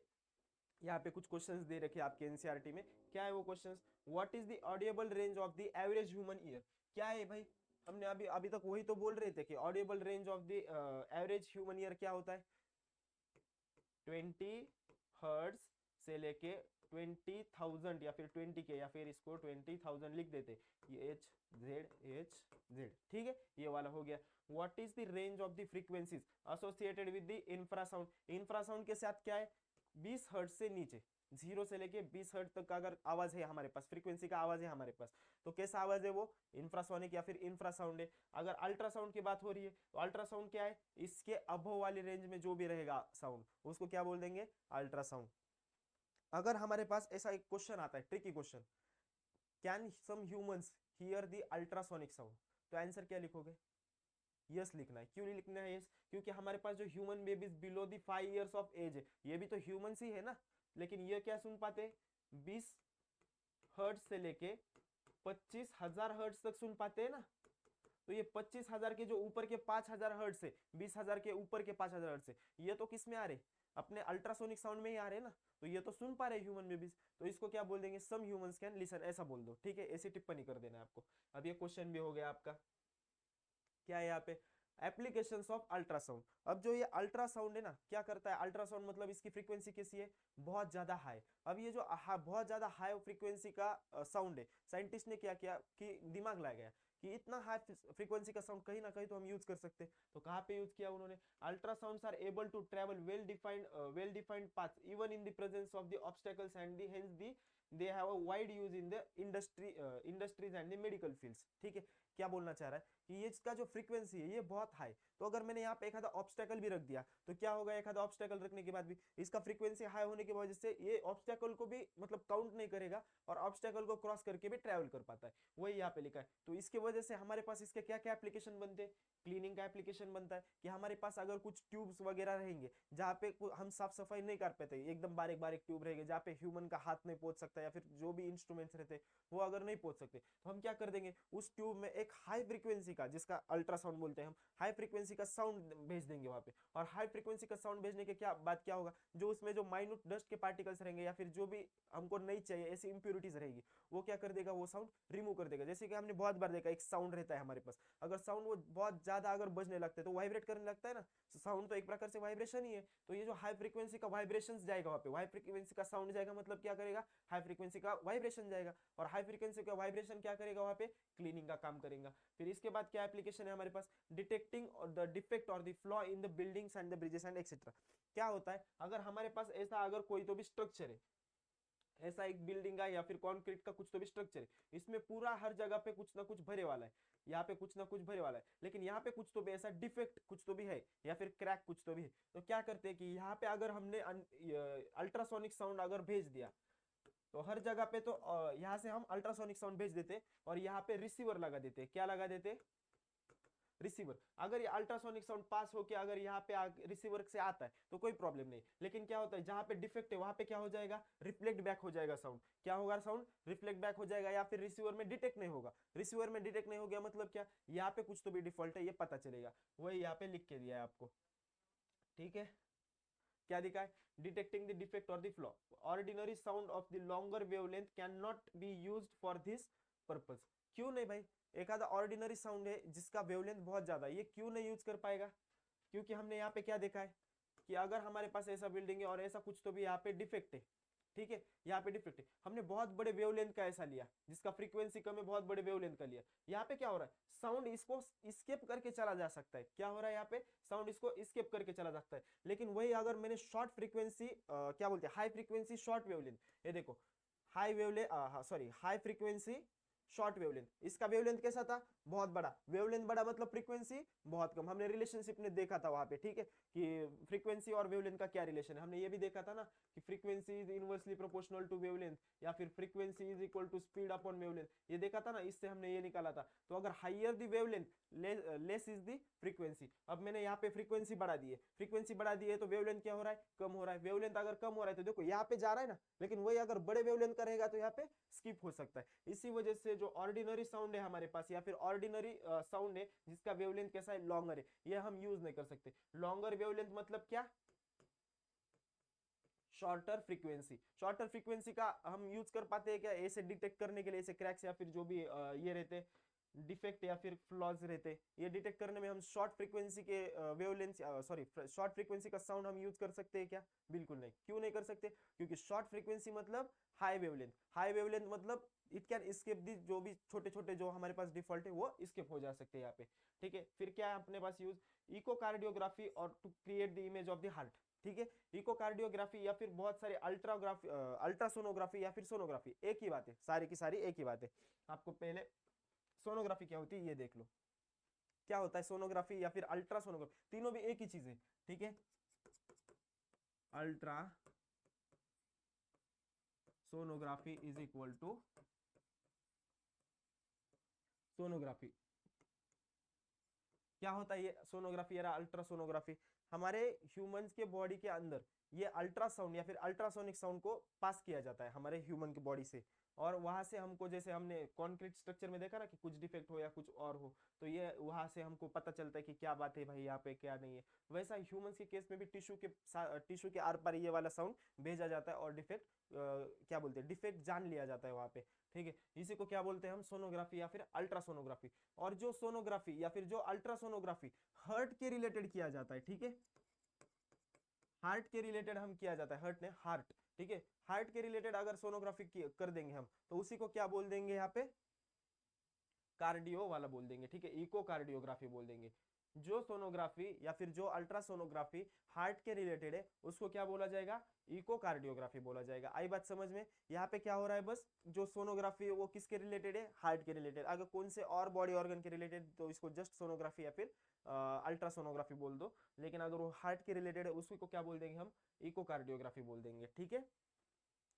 यहाँ पे कुछ क्वेश्चंस दे रखे आपके एनसीईआरटी में, क्या है वो questions, what is the audible range of the average human ear, क्या है भाई, हमने अभी अभी तक वही तो बोल रहे थे कि audible range of the average human ear क्या होता है, 20 हर्ट्ज से लेके 20,000 या फिर 20 के, या फिर इसको 20,000 लिख देते, ये एच जेड, ठीक है, ये वाला हो गया। What is the range of the frequencies associated with the infrasound, infrasound के साथ क्या है, 20 हर्ट्ज से नीचे, 0 से लेके 20 हर्ट्ज तक का अगर आवाज है हमारे पास, फ्रीक्वेंसी का आवाज है हमारे पास, तो कैसा आवाज है वो, इंफ्रासोनिक या फिर इंफ्रासाउंड है। अगर अल्ट्रासाउंड की बात हो रही है तो अल्ट्रासाउंड क्या है, इसके अबव वाली रेंज में जो भी रहेगा साउंड उसको क्या बोल देंगे, अल्ट्रासाउंड। अगर हमारे पास ऐसा एक क्वेश्चन आता है, tricky question, can some humans hear the ultrasonic sound, तो आंसर क्या लिखोगे, यस लिखना है। क्यों नहीं लिखना है यस, क्योंकि हमारे पास जो human babies below the 5 years of age है, ये भी तो ह्यूमंस ही है ना, लेकिन ये क्या सुन पाते, 20 हर्ट्ज से लेके 25,000 हर्ट्ज तक सुन पाते हैं ना। तो ये 25,000 के जो ऊपर के 5,000 हर्ट्ज से, 20,000 के ऊपर के 5,000 हर्ट्ज से, ये तो किस में आ रहे, अपने अल्ट्रासोनिक साउंड में ही आ रहे ना, तो ये तो सुन पा रहे ह्यूमन बेबीज, तो इसको क्या बोल देंगे, सम ह्यूमंस कैन लिसन, ऐसा बोल दो, ठीक है, ऐसी टिप्पणी कर देना आपको। अब ये क्वेश्चन भी हो गया आपका, क्या है यहाँ पे, एप्लीकेशंस ऑफ अल्ट्रासाउंड। अब जो ये अल्ट्रासाउंड है ना, क्या करता है, अल्ट्रासाउंड मतलब इसकी फ्रीक्वेंसी कैसी है, बहुत ज्यादा हाई। अब ये जो बहुत ज्यादा हाई फ्रीक्वेंसी का साउंड है, साइंटिस्ट ने क्या किया कि दिमाग लगाया कि इतना हाई फ्रीक्वेंसी का साउंड कहीं ना कहीं तो हम यूज कर सकते हैं। तो कहाँ पे यूज किया उन्होंने, ultrasounds are able to travel well defined path even in the presence of the obstacles and the hence the they have a wide use in the industries and the medical fields. ठीक है, क्या बोलना चाह रहा है कि ये इसका जो फ्रीक्वेंसी है ये बहुत हाई, तो अगर मैंने यहाँ पे एक आधा ऑब्स्टेकल भी रख दिया तो क्या होगा, एक आधा ऑब्स्टेकल रखने के बाद भी इसका फ्रीक्वेंसी हाई होने की वजह से ये ऑब्स्टेकल को भी मतलब काउंट नहीं करेगा और ऑब्स्टेकल को क्रॉस करके भी ट्रैवल कर पाता है, वही यहाँ पे लिखा है। तो इसकी वजह से हमारे पास इसके क्या क्या एप्लीकेशन बनते हैं, क्लीनिंग का एप्लीकेशन बनता है कि हमारे पास अगर कुछ ट्यूब्स वगैरह रहेंगे जहाँ पे हम साफ सफाई नहीं कर पाते, एकदम बारीक बारीक ट्यूब रहेंगे जहाँ पे ह्यूमन का हाथ नहीं पहुंच सकता या फिर जो भी इंस्ट्रूमेंट्स रहते हैं वो अगर नहीं पहुंच सकते, तो हम क्या कर देंगे, उस ट्यूब में एक हाई फ्रीक्वेंसी का, जिसका अल्ट्रासाउंड बोलते हैं हम, हाई फ्रीक्वेंसी का साउंड भेज देंगे वहां पे। और हाई फ्रीक्वेंसी का साउंड भेजने के क्या बाद क्या होगा, जो उसमें जो माइन्यूट डस्ट के पार्टिकल्स रहेंगे या फिर जो भी हमको नहीं चाहिए ऐसी इंप्योरिटीज रहेगी, वो क्या कर देगा, वो साउंड रिमूव कर देगा। जैसे कि हमने बहुत बार देखा, एक साउंड रहता है हमारे पास, अगर साउंड वो बहुत ज्यादा अगर बजने लगता है तो वाइब्रेट करने लगता है ना, साउंड तो एक प्रकार से वाइब्रेशन ही है। तो ये जो हाई फ्रीक्वेंसी का वाइब्रेशन जाएगा वहां पे, हाई फ्रीक्वेंसी का साउंड जाएगा मतलब क्या करेगा, हाई फ्रीक्वेंसी का वाइब्रेशन जाएगा, और हाई फ्रीक्वेंसी का वाइब्रेशन क्या करेगा वहां पे, क्लीनिंग का काम करेगा। फिर इसके बाद क्या एप्लीकेशन है हमारे पास, डिटेक्टिंग द डिफेक्ट और the flaw in the buildings and the bridges and etcetera. क्या होता है, अगर हमारे पास ऐसा अगर कोई तो भी स्ट्रक्चर है, ऐसा एक बिल्डिंग का या फिर कंक्रीट का कुछ तो भी स्ट्रक्चर है, इसमें पूरा हर जगह पे कुछ ना कुछ भरे वाला है, यहाँ पे कुछ ना कुछ भरे वाला है, लेकिन यहाँ पे कुछ तो भी ऐसा डिफेक्ट कुछ तो भी है या फिर क्रैक कुछ तो भी है, तो क्या करते हैं कि यहाँ पे अगर हमने अल्ट्रासोनिक साउंड अगर भेज दिया तो हर जगह पे तो यहाँ से हम अल्ट्रासोनिक साउंड भेज देते और यहाँ पे रिसीवर लगा देते, क्या लगा देते, रिसीवर। अगर ये अल्ट्रासोनिक साउंड पास होके अगर यहाँ पे रिसीवर से आता है तो कोई प्रॉब्लम नहीं, लेकिन क्या होता है जहां पे डिफेक्ट है वहां पे क्या हो जाएगा, रिफ्लेक्ट बैक हो जाएगा साउंड, क्या होगा, साउंड रिफ्लेक्ट बैक हो जाएगा या फिर रिसीवर में डिटेक्ट नहीं होगा। रिसीवर में डिटेक्ट नहीं हो गया मतलब क्या, यहाँ पे कुछ तो भी डिफॉल्ट है ये पता चलेगा, वही यहाँ पे लिख के दिया है आपको। ठीक है, क्या दिखा है, डिटेक्टिंग द डिफेक्ट और the flaw, ordinary sound of the longer wavelength can not be used for this purpose. क्यों नहीं भाई, एक आधा ऑर्डिनरी साउंड है जिसका वेवलेंथ बहुत ज्यादा है, ये क्यों नहीं यूज कर पाएगा, क्योंकि हमने यहाँ पे क्या देखा है कि अगर हमारे पास ऐसा बिल्डिंग है और ऐसा कुछ तो भी यहाँ पे डिफेक्ट है, ठीक है, यहाँ पे डिफेक्ट है, हमने बहुत बड़े वेवलेंथ का ऐसा लिया जिसका फ्रीक्वेंसी कम है, बहुत बड़े वेवलेंथ का लिया, यहाँ पे क्या हो रहा है, साउंड इसको स्केप करके चला जा सकता है, क्या हो रहा है यहाँ पे, साउंड इसको स्केप करके चला जा सकता है। लेकिन वही अगर मैंने शॉर्ट फ्रीक्वेंसी क्या बोलते हैं, हाई फ्रीक्वेंसी शॉर्ट वेवलेंथ, ये देखो high wavelength sorry high frequency short wavelength, इसका वेवलेंथ कैसा था, बहुत बड़ा, वेवलेंथ बड़ा मतलब फ्रीक्वेंसी बहुत कम। हमने रिलेशनशिप ने देखा था वहां पे, ठीक है, कि फ्रीक्वेंसी और वेवलेंथ का क्या रिलेशन है, हमने ये भी देखा था ना कि frequency is inversely proportional to wavelength या फिर frequency is equal to speed upon wavelength, ये देखा था ना, इससे हमने ये निकाला था। तो अगर higher the wavelength less is the frequency, अब मैंने यहाँ पे फ्रीक्वेंसी बढ़ा दी है, फ्रीक्वेंसी बढ़ा दी है तो वेवलेंथ क्या हो रहा है, कम हो रहा है, वेवलेंथ अगर कम हो रहा है तो देखो यहाँ पे जा रहा है ना, लेकिन वही अगर बड़े वेवलेंथ का रहेगा तो यहाँ पे स्किप हो सकता है। इसी वजह से जो ऑर्डिनरी साउंड है हमारे पास या फिर ऑर्डिनरी साउंड है जिसका वेवलेंथ कैसा है, लॉन्गर है, ये हम यूज नहीं कर सकते। लॉन्गर वेवलेंथ मतलब क्या, शॉर्टर फ्रीक्वेंसी, शॉर्टर फ्रीक्वेंसी का हम यूज कर पाते हैं क्या, ऐसे डिटेक्ट करने के लिए, ऐसे क्रैक्स या फिर जो भी ये रहते डिफेक्ट या फिर फ्लॉज रहते, ये डिटेक्ट करने में हम शॉर्ट फ्रीक्वेंसी के वेवलेंथ सॉरी शॉर्ट फ्रीक्वेंसी का साउंड हम यूज कर सकते हैं क्या, बिल्कुल नहीं। क्यों नहीं कर सकते, क्योंकि शॉर्ट फ्रीक्वेंसी मतलब हाई वेवलेंथ, हाई वेवलेंथ मतलब इट कैन स्केप दी, जो भी छोटे छोटे जो हमारे पास डिफॉल्ट है वो स्केप हो जा सकते हैं यहाँ पे। ठीक है, फिर क्या है अपने पास यूज, इकोकार्डियोग्राफी और to create the image of the heart. ठीक है, इकोकार्डियोग्राफी या फिर बहुत सारे अल्ट्राग्राफी अल्ट्रासोनोग्राफी या फिर सोनोग्राफी, एक ही बात है, सारी की सारी एक ही बात है। आपको पहले सोनोग्राफी क्या होती है ये देख लो, क्या होता है सोनोग्राफी या फिर अल्ट्रासोनोग्राफी, तीनों भी एक ही चीज है। ठीक है, ultra sonography is equal to sonography. क्या होता है ये सोनोग्राफी या अल्ट्रासोनोग्राफी, हमारे ह्यूमंस के बॉडी के अंदर ये अल्ट्रासाउंड या फिर अल्ट्रासोनिक साउंड को पास किया जाता है हमारे ह्यूमन की बॉडी से और वहां से हमको, जैसे हमने कॉन्क्रीट स्ट्रक्चर में देखा ना कि कुछ डिफेक्ट हो या कुछ और हो, तो ये वहां से हमको पता चलता है कि क्या बात है भाई यहाँ पे, क्या नहीं है। वैसा ह्यूमंस के केस में भी टिश्यू के आर पार ये वाला साउंड भेजा जाता है और डिफेक्ट क्या बोलते हैं, डिफेक्ट जान लिया जाता है वहां पे। ठीक है, इसी को क्या बोलते हैं हम, सोनोग्राफी या फिर अल्ट्रासोनोग्राफी। और जो सोनोग्राफी या फिर जो अल्ट्रासोनोग्राफी हार्ट के रिलेटेड किया जाता है, ठीक है, हार्ट के रिलेटेड हम किया जाता है, हार्ट, ठीक है, हार्ट के रिलेटेड अगर सोनोग्राफी कर देंगे हम, तो उसी को क्या बोल देंगे यहाँ पे, कार्डियो वाला बोल देंगे, ठीक है, इको कार्डियोग्राफी बोल देंगे। जो सोनोग्राफी या फिर जो अल्ट्रासोनोग्राफी हार्ट के रिलेटेड है उसको क्या बोला जाएगा, इको कार्डियोग्राफी बोला जाएगा। आई बात समझ में? यहाँ पे क्या हो रहा है, बस जो सोनोग्राफी है वो किसके रिलेटेड है, हार्ट के रिलेटेड। अगर कौन से और बॉडी ऑर्गन के रिलेटेड तो इसको जस्ट सोनोग्राफी या फिर अल्ट्रासोनोग्राफी बोल दो। लेकिन अगर वो हार्ट के रिलेटेड है उसको क्या बोल देंगे हम, इको कार्डियोग्राफी बोल देंगे। ठीक है,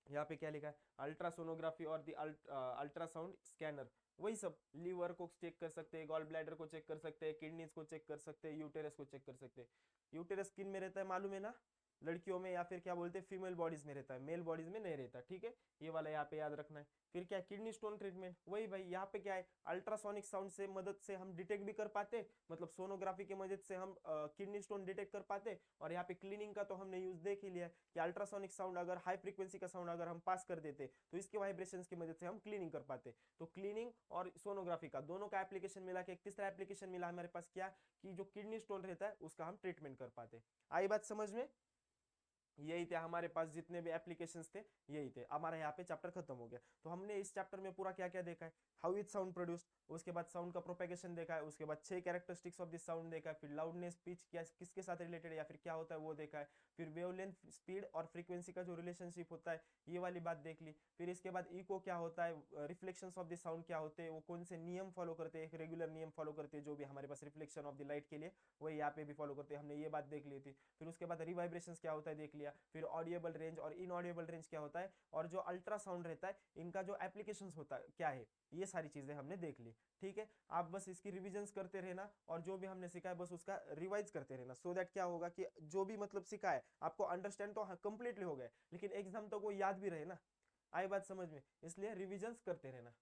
यहाँ पे क्या लिखा है, अल्ट्रासोनोग्राफी और दी अल्ट्रासाउंड स्कैनर, वही सब, लीवर को चेक कर सकते हैं, गॉल ब्लैडर को चेक कर सकते हैं, किडनीज को चेक कर सकते हैं, यूटेरस को चेक कर सकते हैं। यूटेरस किन में रहता है मालूम है ना, लड़कियों में, या फिर क्या बोलते हैं फीमेल बॉडीज में रहता है, मेल बॉडीज में नहीं रहता। ठीक है, ये वाला यहाँ पे याद रखना है। फिर क्या, किडनी स्टोन ट्रीटमेंट, वही भाई यहाँ पे क्या है, अल्ट्रासोनिक साउंड से मदद से हम डिटेक्ट भी कर पाते, मतलब सोनोग्राफी की मदद से हम किडनी स्टोन डिटेक्ट कर पाते। और यहाँ पे क्लीनिंग का तो हमने यूज देख ही लिया कि अल्ट्रासोनिक साउंड, अगर हाई फ्रीक्वेंसी का साउंड अगर हम पास कर देते तो इसके वाइब्रेशंस की मदद से हम क्लीनिंग कर पाते। तो क्लीनिंग और सोनोग्राफी का दोनों का एप्लीकेशन मिला के एक तीसरा एप्लीकेशन मिला हमारे पास, क्या कि जो किडनी स्टोन रहता है उसका हम ट्रीटमेंट कर पाते। आई बात समझ में? यही थे हमारे पास जितने भी एप्लीकेशंस थे, यही थे। हमारा यहाँ पे चैप्टर खत्म हो गया। तो हमने इस चैप्टर में पूरा क्या क्या देखा है, हाउ इज साउंड प्रोड्यूस्ड, उसके बाद साउंड का प्रोपेगेशन देखा है, उसके बाद 6 कैरेक्टरिस्टिक्स ऑफ दिस साउंड देखा है, फिर लाउडनेस, पिच क्या किसके साथ रिलेटेड है या फिर क्या होता है वो देखा है, फिर वेवलेंथ, स्पीड और फ्रीक्वेंसी का जो रिलेशनशिप होता है ये वाली बात देख ली। फिर इसके बाद इको क्या होता है, रिफ्लेक्शंस ऑफ द साउंड क्या होते हैं, वो कौन से नियम फॉलो करते हैं, एक रेगुलर नियम फॉलो करते हैं जो भी हमारे पास रिफ्लेक्शन ऑफ द लाइट के लिए, वही यहाँ पे भी फॉलो करते हैं, हमने ये बात देख ली थी। फिर उसके बाद रिवाइब्रेशंस क्या होता है देख लिया, फिर ऑडिएबल रेंज और इनऑडिएबल रेंज क्या होता है, और जो अल्ट्रासाउंड रहता है इनका जो एप्लीकेशंस होता है क्या है, ये सारी चीजें हमने देख ली। ठीक है, आप बस इसकी रिविजन्स करते रहना और जो भी हमने सीखा है बस उसका रिवाइज करते रहना, सो दैट क्या होगा कि जो भी मतलब सीखा है आपको अंडरस्टैंड तो कंप्लीटली हो गया, लेकिन एग्जाम तो वो याद भी रहे ना। आई बात समझ में? इसलिए रिविजन्स करते रहना।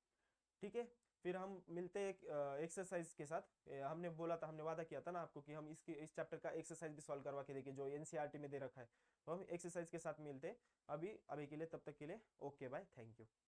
ठीक है, फिर हम मिलते हैं एक्सरसाइज के साथ। हमने बोला था, हमने वादा किया था ना आपको कि हम इस चैप्टर का एक्सरसाइज भी सॉल्व करवा के देंगे जो एनसीईआरटी में दे रखा है। तो हम एक्सरसाइज के साथ मिलते हैं। अभी अभी के लिए, तब तक के लिए ओके बाय, थैंक यू।